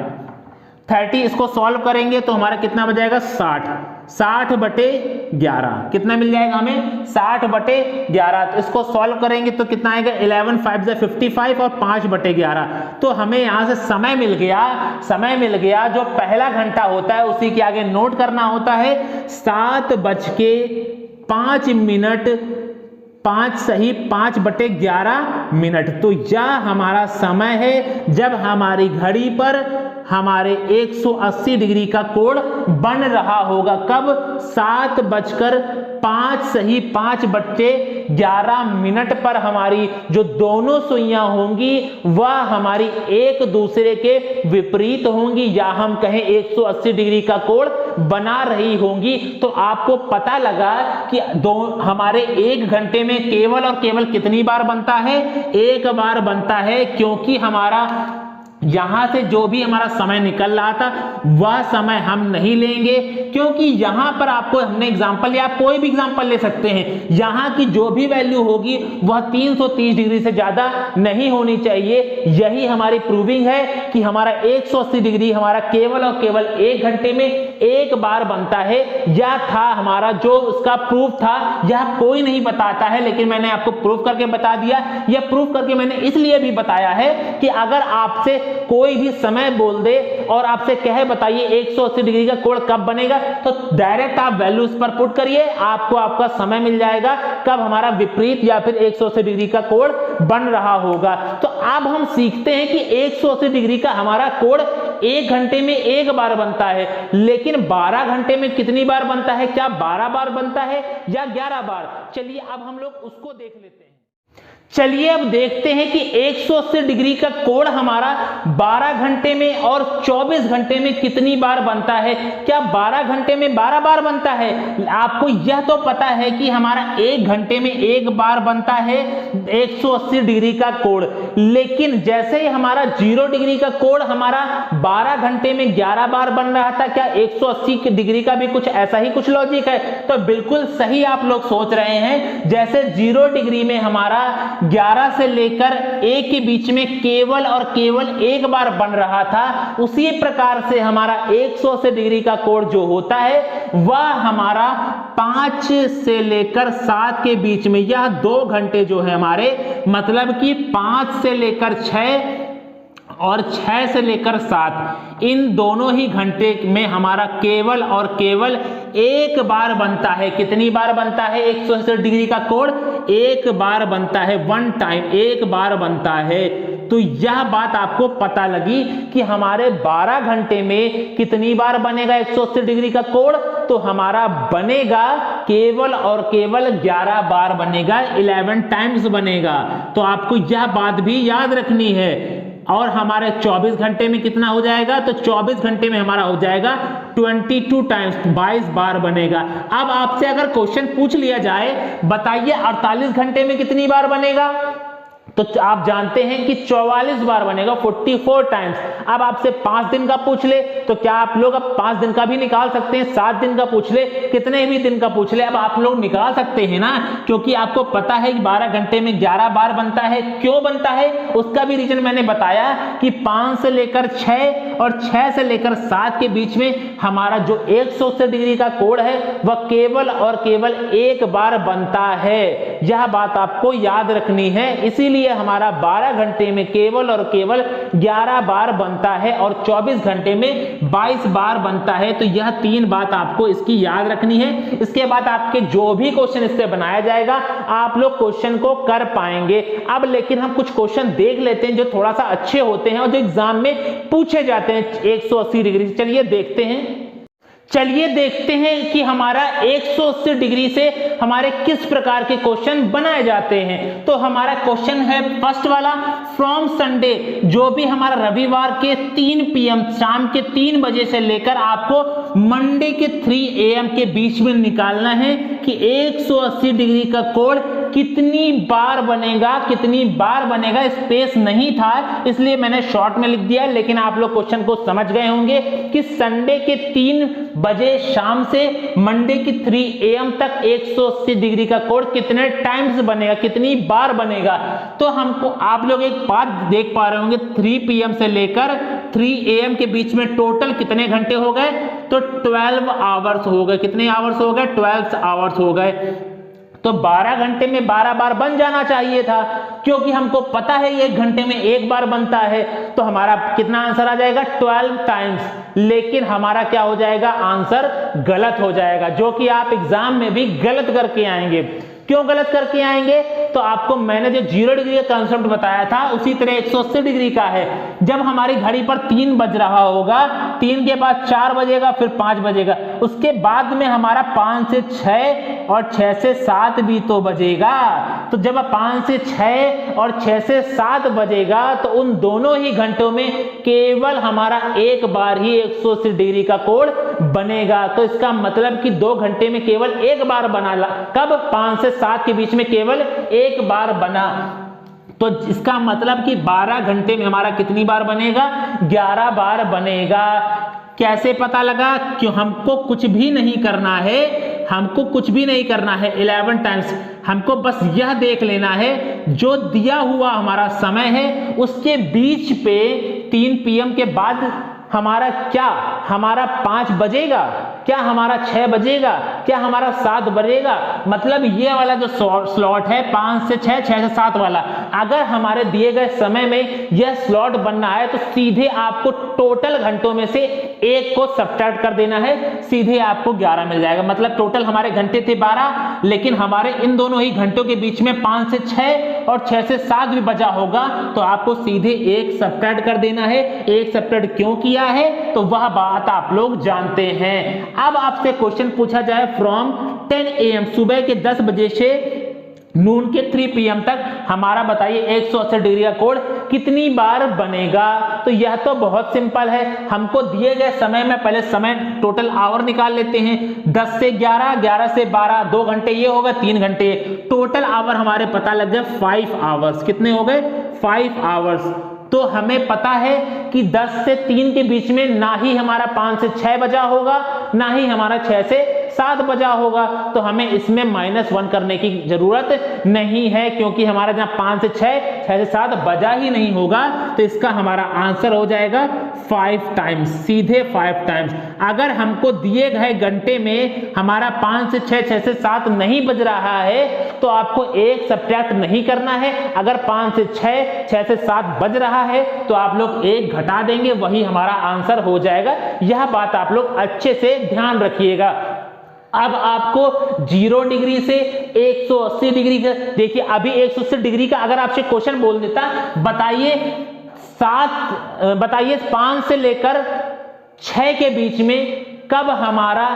30 इसको सॉल्व करेंगे तो हमारा कितना बच जाएगा, 60/11 कितना मिल जाएगा हमें, 60/11। तो इसको सॉल्व करेंगे तो कितना आएगा, 11 5 55 और 5/11। तो हमें यहां से समय मिल गया। जो पहला घंटा होता है उसी के आगे नोट करना होता है 7:05, 5 सही 5/11। तो यह हमारा समय है जब हमारी घड़ी पर हमारे 180 डिग्री का कोण बन रहा होगा। कब, 7:05 सही 5/11 पर हमारी जो दोनों सुइयां होंगी वह हमारी एक दूसरे के विपरीत होंगी, या हम कहें 180 डिग्री का कोण बना रही होंगी। तो आपको पता लगा कि हमारे 1 घंटे में केवल और केवल कितनी बार बनता है, 1 बार बनता है, क्योंकि हमारा यहां से जो भी हमारा समय निकल रहा था वह समय हम नहीं लेंगे, क्योंकि यहां पर आपको हमने एग्जांपल, या कोई भी एग्जांपल ले सकते हैं, यहां की जो भी वैल्यू होगी वह 330 डिग्री से ज्यादा नहीं होनी चाहिए। यही हमारी प्रूविंग है कि हमारा 180 डिग्री हमारा केवल और केवल 1 घंटे में 1 बार बनता है। यह था हमारा जो उसका प्रूफ था, यह कोई नहीं बताता है, लेकिन मैंने आपको प्रूफ करके बता दिया। यह प्रूफ करके मैंने इसलिए भी बताया है कि अगर आपसे कोई भी समय बोल दे और आपसे कहे बताइए 180 डिग्री का कोण कब बनेगा, तो डायरेक्ट आप वैल्यूज पर पुट करिए, आपको आपका समय मिल जाएगा कब हमारा विपरीत या फिर 180 डिग्री का कोण बन रहा होगा। तो अब हम सीखते हैं कि 180 डिग्री का हमारा कोण 1 घंटे में 1 बार बनता है, लेकिन 12 घंटे में कितनी बार बनता है, क्या 12 बार बनता है या 11 बार? चलिए अब हम लोग उसको देख लेते हैं। चलिए अब देखते हैं कि 180 डिग्री का कोण हमारा 12 घंटे में और 24 घंटे में कितनी बार बनता है। क्या 12 घंटे में 12 बार बनता है? आपको यह तो पता है कि हमारा 1 घंटे में 1 बार बनता है 180 डिग्री का कोण, लेकिन जैसे ही हमारा 0 डिग्री का कोण हमारा 12 घंटे में 11 बार बन रहा था, क्या 180 डिग्री का भी कुछ ऐसा ही कुछ लॉजिक है? तो बिल्कुल सही आप लोग सोच रहे हैं। जैसे 0 डिग्री में हमारा 11 से लेकर 1 के बीच में केवल और केवल एक बार बन रहा था, उसी प्रकार से हमारा 180 डिग्री का कोण जो होता है वह हमारा 5 से लेकर 7 के बीच में, यह 2 घंटे जो है हमारे, मतलब कि 5 से लेकर 6 और 6 से लेकर 7, इन दोनों ही घंटे में हमारा केवल और केवल एक बार बनता है। कितनी बार बनता है 180 डिग्री का कोण? एक बार बनता है, वन टाइम, एक बार बनता है। तो यह बात आपको पता लगी कि हमारे 12 घंटे में कितनी बार बनेगा 180 डिग्री का कोण? तो हमारा बनेगा केवल और केवल 11 बार बनेगा, 11 टाइम्स बनेगा। तो आपको यह बात भी याद रखनी है। और हमारे 24 घंटे में कितना हो जाएगा? तो 24 घंटे में हमारा हो जाएगा 22 टाइम्स, 22 बार बनेगा। अब आपसे अगर क्वेश्चन पूछ लिया जाए, बताइए 48 घंटे में कितनी बार बनेगा? तो आप जानते हैं कि 44 बार बनेगा, 44 टाइम्स। अब आपसे 5 दिन का पूछ ले तो क्या आप लोग अब 5 दिन का भी निकाल सकते हैं? 7 दिन का पूछ ले, कितने भी दिन का पूछ ले, अब आप लोग निकाल सकते हैं ना, क्योंकि आपको पता है कि 12 घंटे में 11 बार बनता है। क्यों बनता है उसका भी रीजन मैंने बताया कि 5 से लेकर 6 और 6 से लेकर 7 के बीच में हमारा जो 180 डिग्री का कोण है वह केवल और केवल एक बार बनता है। यह बात आपको याद रखनी है। इसीलिए हमारा 12 घंटे में केवल और केवल 11 बार बनता है और 24 घंटे में 22 बार बनता है। तो यह 3 बात आपको इसकी याद रखनी है। इसके बाद आपके जो भी क्वेश्चन इससे बनाया जाएगा आप लोग क्वेश्चन को कर पाएंगे। अब लेकिन हम कुछ क्वेश्चन देख लेते हैं जो थोड़ा सा अच्छे होते हैं और जो एग्जाम में पूछे जाते हैं 180 डिग्री से। चलिए देखते हैं कि हमारा 180 डिग्री से हमारे किस प्रकार के क्वेश्चन बनाए जाते हैं। तो हमारा क्वेश्चन है फर्स्ट वाला, फ्रॉम संडे, जो भी हमारा रविवार के 3 PM शाम के 3 बजे से लेकर आपको मंडे के 3 AM के बीच में निकालना है कि 180 डिग्री का कोण कितनी बार बनेगा। स्पेस नहीं था इसलिए मैंने शॉर्ट में लिख दिया, लेकिन आप लोग क्वेश्चन को समझ गए होंगे कि संडे के 3 बजे शाम से मंडे की 3 AM तक 180 डिग्री का कोण कितने टाइम्स बनेगा, कितनी बार बनेगा। तो हमको आप लोग एक बात देख पा रहे होंगे, 3 PM से लेकर 3 AM के बीच में टोटल कितने घंटे हो गए? तो 12 आवर्स हो गए। कितने आवर्स हो गए? 12 आवर्स हो गए। तो 12 घंटे में 12 बार बन जाना चाहिए था, क्योंकि हमको पता है 1 घंटे में 1 बार बनता है। तो हमारा कितना आंसर आ जाएगा? 12 टाइम्स। लेकिन हमारा क्या हो जाएगा? आंसर गलत हो जाएगा, जो कि आप एग्जाम में भी गलत करके आएंगे। क्यों गलत करके आएंगे? तो आपको मैंने जो 0 डिग्री का कांसेप्ट बताया था उसी तरह 180 डिग्री का है। जब हमारी घड़ी पर 3 बज रहा होगा, 3 के बाद 4 बजेगा, फिर 5 बजेगा, उसके बाद में हमारा 5 से 6 और 6 से 7 भी तो बजेगा। तो जब 5 से 6 और 6 से 7 बजेगा तो उन दोनों ही घंटों में केवल हमारा एक बार ही 180 डिग्री का कोण बनेगा। तो इसका मतलब कि 2 घंटे में केवल एक बार बना। कब? 5 से 7 के बीच में केवल एक बार बना। तो इसका मतलब कि 12 घंटे में हमारा कितनी बार बनेगा? 11 बार बनेगा। कैसे पता लगा? क्यों? हमको कुछ भी नहीं करना है, 11 टाइम्स। हमको बस यह देख लेना है जो दिया हुआ हमारा समय है उसके बीच पे 3 PM के बाद हमारा 5 बजेगा, क्या हमारा 6 बजेगा, क्या हमारा 7 बजेगा। मतलब ये वाला जो स्लॉट है 5 से 6, 6 से 7 वाला, अगर हमारे दिए गए समय में यह स्लॉट बनना है तो सीधे आपको टोटल घंटों में से एक को सब्ट्रैक्ट कर देना है, सीधे आपको 11 मिल जाएगा। मतलब टोटल हमारे घंटे थे 12, लेकिन हमारे इन दोनों ही घंटों के बीच में 5 से 6 और 6 से 7 भी बचा होगा, तो आपको सीधे 1 सब्ट्रैक्ट कर देना है। 1 सब्ट्रैक्ट क्यों किया है तो वह बात आप लोग जानते हैं। अब आपसे क्वेश्चन पूछा जाए फ्रॉम 10 AM, सुबह के 10 बजे से नून के 3 PM तक हमारा बताइए 180 डिग्री का कोण कितनी बार बनेगा। तो यह तो बहुत सिंपल है। हमको दिए गए समय में पहले समय टोटल आवर निकाल लेते हैं। 10 से 11, 11 से 12, 2 घंटे ये होगा, 3 घंटे टोटल आवर हमारे पता लग गए 5 आवर्स। कितने हो गए? 5 आवर्स। तो हमें पता है कि 10 से 3 के बीच में ना ही हमारा 5 से 6 बजा होगा, ना ही हमारा 6 से 7 बजा होगा, तो हमें इसमें -1 करने की जरूरत नहीं है, क्योंकि हमारा जहां 5 से 6, 6 से 7 बजा ही नहीं होगा, तो इसका हमारा आंसर हो जाएगा 5 टाइम्स, सीधे 5 टाइम्स। अगर हमको दिए गए घंटे में हमारा 5 से 6, 6 से 7 नहीं बज रहा है, तो आपको 1 सब्ट्रैक्ट नहीं करना है। अगर 5 से 6, 6 से 7 बज रहा है, तो आप लोग 1 घटा देंगे, वही हमारा आंसर हो जाएगा। यह बात आप लोग अच्छे से ध्यान रखिएगा। अब आपको 0 डिग्री से 180 डिग्री का, देखिए अभी 180 डिग्री का अगर आपसे क्वेश्चन बोल देता, बताइए 5 से लेकर 6 के बीच में कब हमारा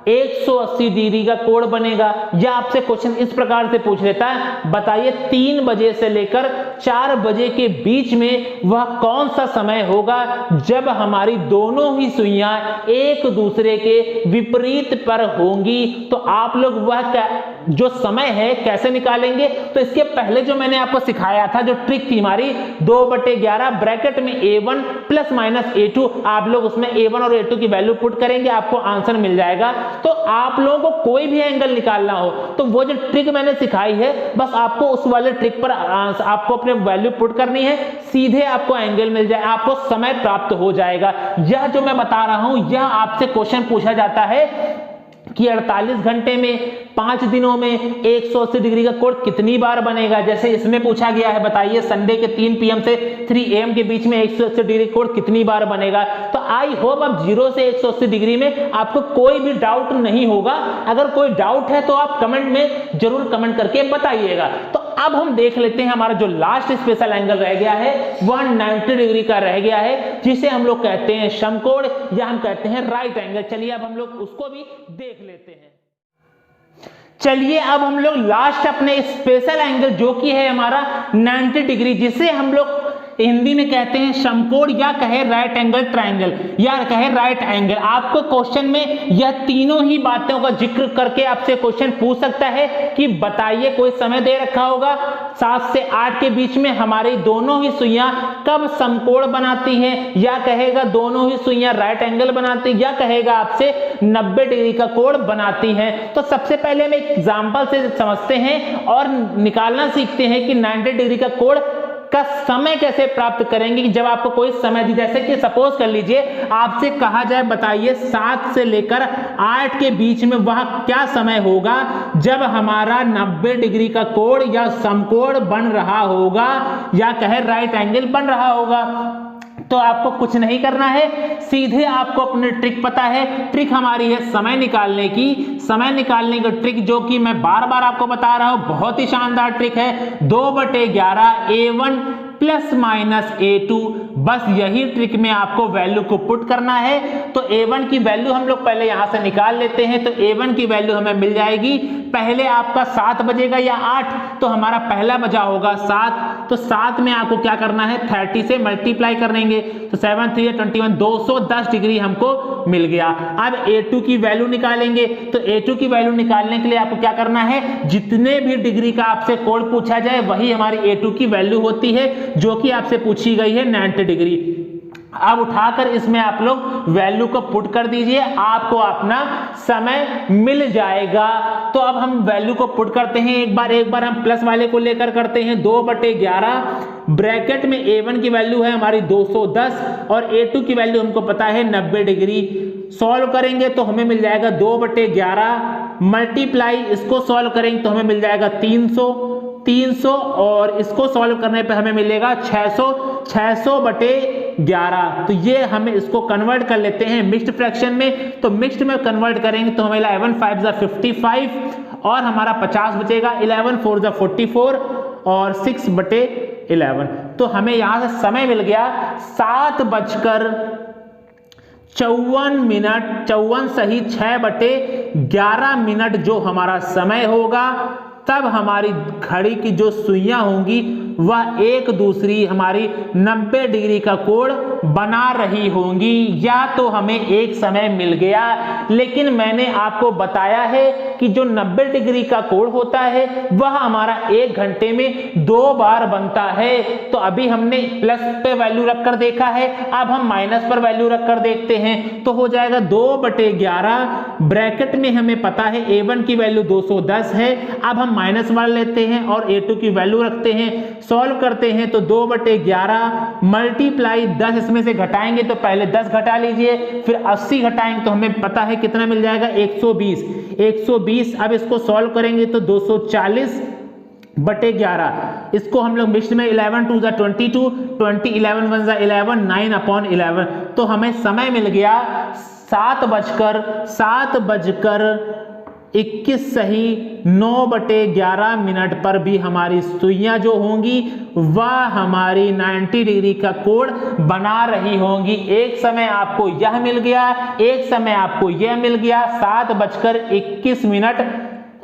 180 डिग्री का कोण बनेगा, या आपसे क्वेश्चन इस प्रकार से पूछ लेता है, बताइए 3 बजे से लेकर 4 बजे के बीच में वह कौन सा समय होगा जब हमारी दोनों ही सुइयां एक दूसरे के विपरीत पर होंगी। तो आप लोग वह जो समय है कैसे निकालेंगे, तो इसके पहले जो मैंने आपको सिखाया था, जो ट्रिक थी हमारी 2/11 ब्रैकेट में a1 ± a2, आप लोग उसमें a1 और a2 की वैल्यू पुट करेंगे, आपको आंसर मिल जाएगा। तो आप लोगों को कोई भी एंगल निकालना हो, तो वो जो ट्रिक मैंने सिखाई है, बस आपको उस वाले ट्रिक पर आपको अपने वैल्यू पुट करनी है, सीधे आपको एंगल मिल जाए, आपको समय प्राप्त हो जाएगा। यह जो मैं बता रहा हूं, यह आपसे क्वेश्चन पूछा जाता है कि 48 घंटे में 5 दिनों में 180 डिग्री का कोण कितनी बार बनेगा। जैसे इसमें पूछा गया है, बताइए संडे के 3 PM से 3 AM के बीच में 180 डिग्री कोण कितनी बार बनेगा। तो आई होप अब 0 से 180 डिग्री में आपको कोई भी डाउट नहीं होगा। अगर कोई डाउट है तो आप कमेंट में जरूर कमेंट करके बताइएगा। तो अब हम देख लेते हैं, हमारा जो लास्ट स्पेशल एंगल रह गया है वह 90 डिग्री का रह गया है, जिसे हम लोग कहते हैं समकोण या हम कहते हैं राइट एंगल। चलिए अब हम लोग उसको भी देख लेते हैं। चलिए अब हम लोग लास्ट अपने स्पेशल एंगल जो कि है हमारा 90 डिग्री, जिसे हम लोग हिंदी में कहते हैं समकोण या कहे राइट एंगल ट्रायंगल या कहे राइट एंगल। आपको क्वेश्चन में यह तीनों ही बातों का जिक्र करके आपसे क्वेश्चन पूछ सकता है कि बताइए, कोई समय दे रखा होगा 7 से 8 के बीच में हमारी दोनों ही सुइयां कब समकोण बनाती हैं, या कहेगा दोनों ही सुइयां राइट एंगल बनाती, या कहेगा आपसे 90 डिग्री का कोण बनाती हैं। तो सबसे पहले हम एक एग्जांपल से समझते हैं और निकालना सीखते हैं कि 90 डिग्री का कोण का समय कैसे प्राप्त करेंगे। कि जब आपको कोई समय दी, जैसे कि सपोज कर लीजिए आपसे कहा जाए, बताइए 7 से लेकर 8 के बीच में वह क्या समय होगा जब हमारा 90 डिग्री का कोण या समकोण बन रहा होगा, या कहे राइट एंगल बन रहा होगा। तो आपको कुछ नहीं करना है, सीधे आपको अपनी ट्रिक पता है। ट्रिक हमारी है समय निकालने की। समय निकालने की ट्रिक जो कि मैं बार बार आपको बता रहा हूं, बहुत ही शानदार ट्रिक है। 2/11 a1 ± a2, बस यही ट्रिक में आपको वैल्यू को पुट करना है। तो a1 की वैल्यू हम लोग पहले यहां से निकाल लेते हैं। तो a1 की वैल्यू हमें मिल जाएगी, पहले आपका 7 बजेगा या 8, तो हमारा पहला बजा होगा 7। तो 7 में आपको क्या करना है, 30 से मल्टीप्लाई करेंगे, तो 7 3 21, 210 डिग्री हमको मिल गया। अब a2 की वैल्यू निकालेंगे। तो a2 की वैल्यू निकालने के लिए आपको क्या करना है, जितने भी डिग्री का आपसे कोण पूछा जाए वही हमारी a2 की वैल्यू होती है, जो कि आपसे पूछी गई है 90 डिग्री। अब उठाकर इसमें आप लोग वैल्यू को पुट कर दीजिए, आपको अपना समय मिल जाएगा। तो अब हम वैल्यू को पुट करते हैं, एक बार हम प्लस वाले को लेकर करते हैं। 2/11 ब्रैकेट में a1 की वैल्यू है हमारी 210 और a2 की वैल्यू हमको पता है 90 डिग्री। सॉल्व करेंगे तो हमें मिल जाएगा 2/11 मल्टीप्लाई, इसको सॉल्व करेंगे तो हमें मिल जाएगा 300 और इसको सॉल्व करने पे हमें मिलेगा 600/11। तो ये हमें इसको कन्वर्ट कर लेते हैं मिक्स्ड फ्रैक्शन में। तो मिक्स्ड में कन्वर्ट करेंगे तो हमें 11 5 55 और हमारा 50 बचेगा, 11 4 44 और 6/11। तो हमें यहां से समय मिल गया 7:54। 54 सही 6/11 जो हमारा समय होगा, तब हमारी घड़ी की जो सुइयां होंगी वह एक दूसरी हमारी 90 डिग्री का कोण बना रही होंगी, या तो हमें एक समय मिल गया। लेकिन मैंने आपको बताया है कि जो 90 डिग्री का कोण होता है वह हमारा 1 घंटे में 2 बार बनता है। तो अभी हमने प्लस पे वैल्यू रखकर देखा है, अब हम माइनस पर वैल्यू रखकर देखते हैं। तो हो जाएगा 2/11, ब्रैकेट में हमें पता है A1 की वैल्यू 210 है। अब हम माइनस वाला लेते हैं और A2 की वैल्यू रखते हैं, सॉल्व करते हैं तो 2/11 मल्टीप्लाई 10 इसमें से घटाएंगे तो पहले 10 घटा लीजिए, फिर 80 घटाएंगे तो हमें पता है कितना मिल जाएगा 120। अब इसको सॉल्व करेंगे तो 240/11, इसको हम लोग मिक्स में 11 2 22, 20 11 1 11, 9/11। तो हमें समय मिल गया 7:21 सही 9/11 मिनट पर भी हमारी सुइयां जो होंगी वह हमारी 90 डिग्री का कोण बना रही होंगी। एक समय आपको यह मिल गया, एक समय आपको यह मिल गया, 7:21 मिनट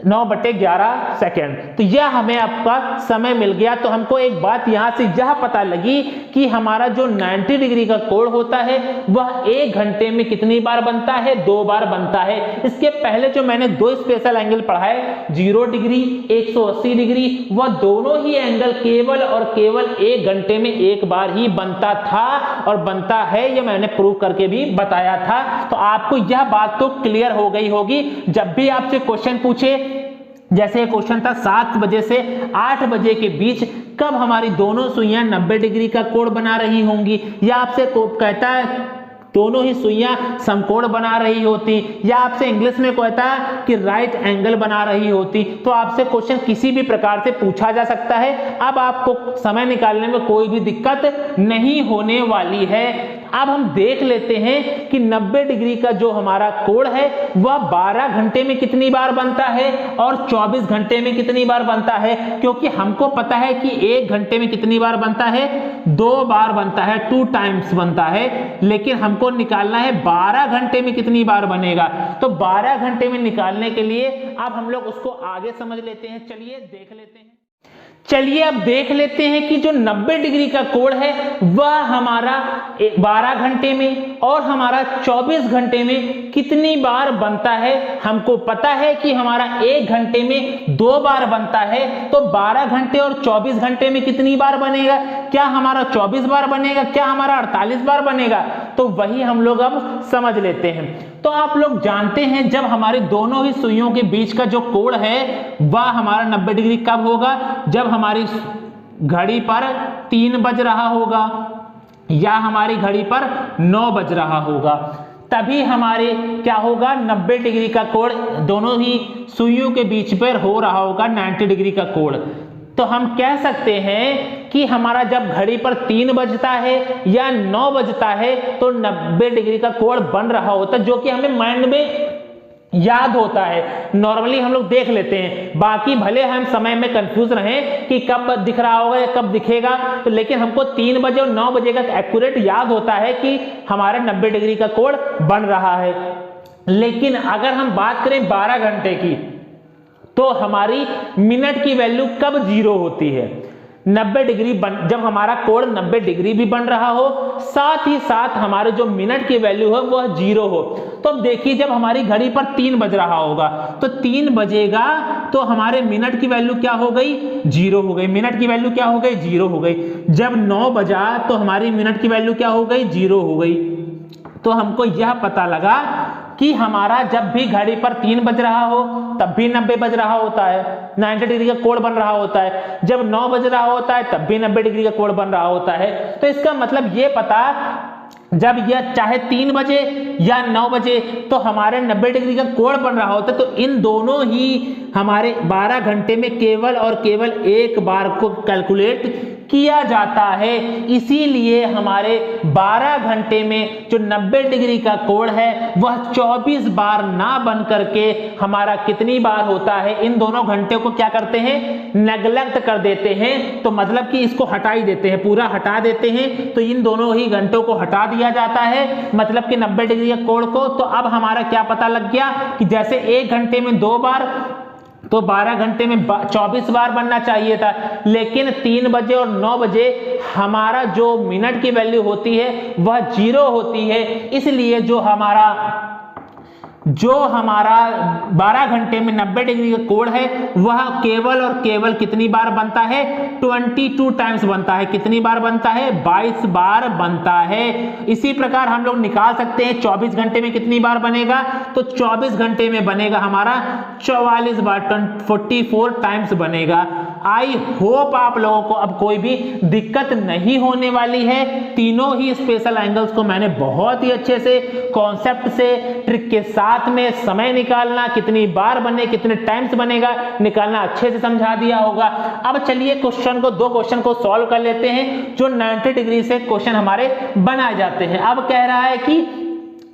9/11 सेकेंड। तो यह हमें आपका समय मिल गया। तो हमको एक बात यहां से यह पता लगी कि हमारा जो 90 डिग्री का कोण होता है वह 1 घंटे में कितनी बार बनता है, 2 बार बनता है। इसके पहले जो मैंने 2 स्पेशल एंगल पढ़ाए 0 डिग्री 180 डिग्री, वह दोनों ही एंगल केवल और केवल 1 घंटे में 1 बार ही बनता था और बनता है, यह मैंने प्रूव करके भी बताया था। तो आपको यह बात तो क्लियर हो गई होगी। जब भी आपसे क्वेश्चन पूछे, जैसे क्वेश्चन था 7 बजे से 8 बजे के बीच कब हमारी दोनों सुइयां 90 डिग्री का कोण बना रही होंगी, या आपसे कहता है दोनों ही सुइयां समकोण बना रही होती, या आपसे इंग्लिश में कहता है कि राइट एंगल बना रही होती, तो आपसे क्वेश्चन किसी भी प्रकार से पूछा जा सकता है। अब आपको समय निकालने में कोई भी दिक्कत नहीं होने वाली है। अब हम देख लेते हैं कि 90 डिग्री का जो हमारा कोण है वह 12 घंटे में कितनी बार बनता है और 24 घंटे में कितनी बार बनता है, क्योंकि हमको पता है कि 1 घंटे में कितनी बार बनता है, 2 बार बनता है, 2 टाइम्स बनता है। लेकिन हमको निकालना है 12 घंटे में कितनी बार बनेगा। तो 12 घंटे में निकालने के लिए अब हम लोग उसको आगे समझ लेते हैं। चलिए देख लेते हैं। चलिए अब देख लेते हैं कि जो 90 डिग्री का कोण है वह हमारा 12 घंटे में और हमारा 24 घंटे में कितनी बार बनता है। हमको पता है कि हमारा 1 घंटे में 2 बार बनता है, तो 12 घंटे और 24 घंटे में कितनी बार बनेगा, क्या हमारा 24 बार बनेगा, क्या हमारा 48 बार बनेगा, तो वही हम लोग अब समझ लेते हैं। तो आप लोग जानते हैं जब हमारे दोनों ही सुइयों के बीच का जो कोण है वह हमारा 90 डिग्री कब होगा, जब हमारी घड़ी पर 3 बज रहा होगा या हमारी घड़ी पर 9 बज रहा होगा, तभी हमारे क्या होगा 90 डिग्री का कोण दोनों ही सुइयों के बीच पर हो रहा होगा 90 डिग्री का कोण। तो हम कह सकते हैं कि हमारा जब घड़ी पर 3 बजता है या 9 बजता है तो 90 डिग्री का कोण बन रहा होता है, जो कि हमें माइंड में याद होता है। नॉर्मली हम लोग देख लेते हैं, बाकी भले हम समय में कंफ्यूज रहें कि कब दिख रहा होगा या कब दिखेगा, तो लेकिन हमको 3 बजे और 9 बजे का एक्यूरेट याद होता है कि हमारा 90 डिग्री का कोण बन रहा है। लेकिन अगर हम बात करें 12 घंटे की, तो हमारी मिनट की वैल्यू कब 0 होती है, 90 डिग्री जब हमारा कोण 90 डिग्री भी बन रहा हो, साथ ही साथ हमारे जो मिनट की वैल्यू है वह 0 हो। तो अब देखिए जब हमारी घड़ी पर 3 बज रहा होगा तो 3 बजेगा तो हमारे मिनट की वैल्यू क्या हो गई, 0 हो गई। मिनट की वैल्यू क्या हो गई, 0 हो गई। जब 9 बजा तो हमारी मिनट की वैल्यू क्या हो गई, 0 हो गई। तो हमको यह पता लगा कि हमारा जब भी घड़ी पर 3 बज रहा हो तब भी 90 बज रहा होता है, 90 डिग्री का कोण बन रहा होता है। जब 9 बज रहा होता है तब भी 90 डिग्री का कोण बन रहा होता है। तो इसका मतलब ये पता, जब यह चाहे 3 बजे या 9 बजे तो हमारे 90 डिग्री का कोण बन रहा होता है। तो इन दोनों ही हमारे 12 घंटे में केवल और केवल एक बार को कैलकुलेट किया जाता है। इसीलिए हमारे 12 घंटे में जो 90 डिग्री का कोण है वह 24 बार ना बन करके हमारा कितनी बार होता है, इन दोनों घंटे को क्या करते हैं, नेग्लेक्ट कर देते हैं। तो मतलब कि इसको हटा ही देते हैं, पूरा हटा देते हैं। तो इन दोनों ही घंटों को हटा दिया जाता है, मतलब कि 90 डिग्री के कोण को। तो अब हमारा क्या पता लग गया कि जैसे 1 घंटे में 2 बार तो 12 घंटे में 24 बार बनना चाहिए था, लेकिन 3 बजे और 9 बजे हमारा जो मिनट की वैल्यू होती है वह 0 होती है। इसलिए जो हमारा 12 घंटे में 90 डिग्री का कोण है वह केवल और केवल कितनी बार बनता है? 22 टाइम्स बनता है। कितनी बार बनता है? 22 बार बनता है। इसी प्रकार हम लोग निकाल सकते हैं 24 घंटे में कितनी बार बनेगा, तो 24 घंटे में बनेगा हमारा 44 बार, 44 टाइम्स बनेगा। आई होप आप लोगों को अब कोई भी दिक्कत नहीं होने वाली है। तीनों ही स्पेशल एंगल्स को मैंने बहुत ही अच्छे से कॉन्सेप्ट से ट्रिक के साथ में समय निकालना, कितनी बार बने, कितने टाइम्स बनेगा निकालना अच्छे से समझा दिया होगा। अब चलिए दो क्वेश्चन को सॉल्व कर लेते हैं जो 90 डिग्री से क्वेश्चन हमारे बनाए जाते हैं। अब कह रहा है कि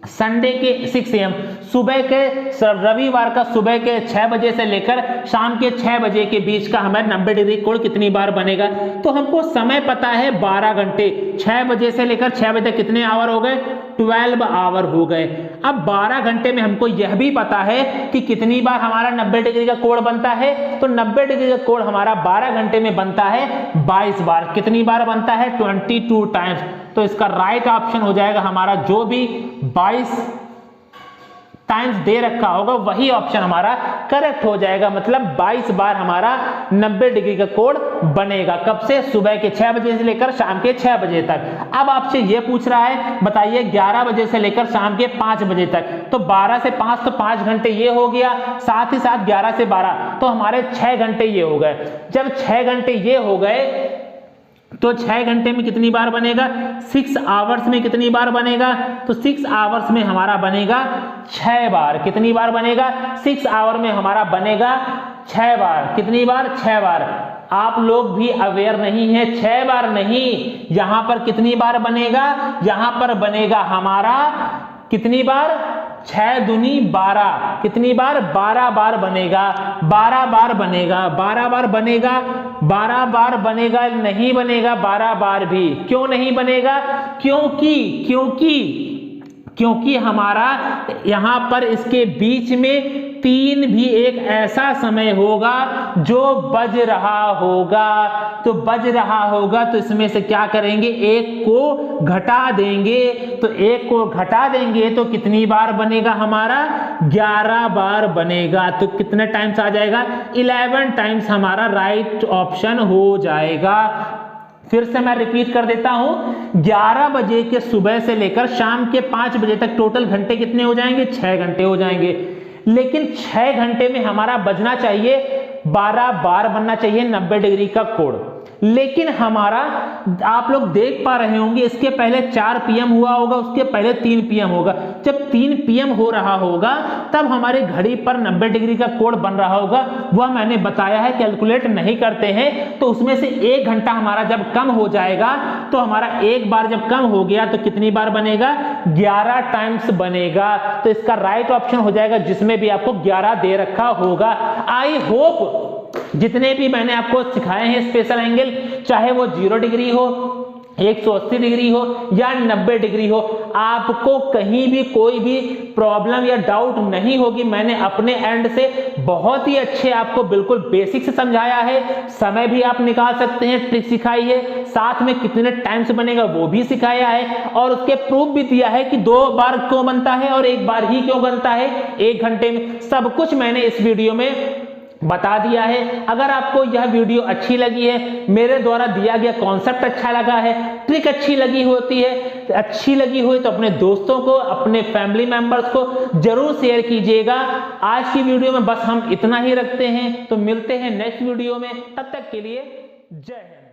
संडे के 6 AM सुबह के रविवार का सुबह के 6 बजे से लेकर शाम के 6 बजे के बीच का हमारे 90 डिग्री कोण कितनी बार बनेगा। तो हमको समय पता है 12 घंटे, 6 बजे से लेकर 6 बजे तक कितने आवर हो गए? 12 आवर हो गए। अब 12 घंटे में हमको यह भी पता है कि कितनी बार हमारा 90 डिग्री का कोण बनता है। तो 90 डिग्री का कोण हमारा 12 घंटे में बनता है 22 बार। कितनी बार बनता है? 22 टाइम्स। तो इसका राइट ऑप्शन हो जाएगा हमारा जो भी 22 टाइम्स दे रखा होगा वही ऑप्शन हमारा करेक्ट हो जाएगा। मतलब 22 बार हमारा 90 डिग्री का कोण बनेगा। कब से? सुबह के 6 बजे से लेकर शाम के 6 बजे तक। अब आपसे यह पूछ रहा है बताइए 11 बजे से लेकर शाम के 5 बजे तक। तो 12 से 5 तो 5 घंटे ये हो गया, साथ ही साथ 11 से 12 तो हमारे 6 घंटे ये हो गए। जब 6 घंटे ये हो गए तो 6 घंटे में कितनी बार बनेगा? 6 आवर्स में कितनी बार बनेगा? तो 6 आवर्स में हमारा बनेगा 6 बार। कितनी बार बनेगा? 6 आवर में हमारा बनेगा 6 बार। कितनी बार? 6 बार। आप लोग भी अवेयर नहीं है, 6 बार नहीं, यहां पर कितनी बार बनेगा? यहां पर बनेगा हमारा कितनी बार? 6 दूनी 12। कितनी बार? 12 बार बनेगा। 12 बार बनेगा। 12 बार बनेगा। 12 बार बनेगा नहीं बनेगा 12 बार भी। क्यों नहीं बनेगा? क्योंकि हमारा यहां पर इसके बीच में 3 भी एक ऐसा समय होगा जो बज रहा होगा। तो बज रहा होगा तो इसमें से क्या करेंगे? एक को घटा देंगे। तो एक को घटा देंगे तो कितनी बार बनेगा हमारा? 11 बार बनेगा। तो कितने टाइम्स आ जाएगा? 11 टाइम्स हमारा राइट ऑप्शन हो जाएगा। फिर से मैं रिपीट कर देता हूं, 11 बजे के सुबह से लेकर शाम के 5 बजे तक टोटल घंटे कितने हो जाएंगे? 6 घंटे हो जाएंगे। लेकिन 6 घंटे में हमारा बजना चाहिए 12 बार बनना चाहिए 90 डिग्री का कोण। लेकिन हमारा आप लोग देख पा रहे होंगे इसके पहले 4 PM हुआ होगा, उसके पहले 3 PM होगा। जब 3 PM हो रहा होगा तब हमारे घड़ी पर 90 डिग्री का कोण बन रहा होगा। वह मैंने बताया है, कैलकुलेट नहीं करते हैं। तो उसमें से 1 घंटा हमारा जब कम हो जाएगा तो हमारा एक बार जब कम हो गया तो कितनी बार बनेगा? 11 टाइम्स बनेगा। तो इसका राइट ऑप्शन हो जाएगा जिसमें भी आपको 11 दे रखा होगा। आई होप जितने भी मैंने आपको सिखाए हैं स्पेशल एंगल, चाहे वो 0 डिग्री हो, 180 डिग्री हो या 90 डिग्री हो, आपको कहीं भी कोई भी प्रॉब्लम या डाउट नहीं होगी। मैंने अपने एंड से बहुत ही अच्छे आपको बिल्कुल बेसिक से समझाया है। समय भी आप निकाल सकते हैं, ट्रिक सिखाई है, साथ में कितने टाइम से बनेगा वो भी सिखाया है, और उसके प्रूफ भी दिया है कि 2 बार क्यों बनता है और 1 बार ही क्यों बनता है 1 घंटे में। सब कुछ मैंने इस वीडियो में बता दिया है। अगर आपको यह वीडियो अच्छी लगी है, मेरे द्वारा दिया गया कॉन्सेप्ट अच्छा लगा है, ट्रिक अच्छी लगी हुई तो अपने दोस्तों को, अपने फैमिली मेंबर्स को जरूर शेयर कीजिएगा। आज की वीडियो में बस हम इतना ही रखते हैं, तो मिलते हैं नेक्स्ट वीडियो में। तब तक के लिए जय हिंद।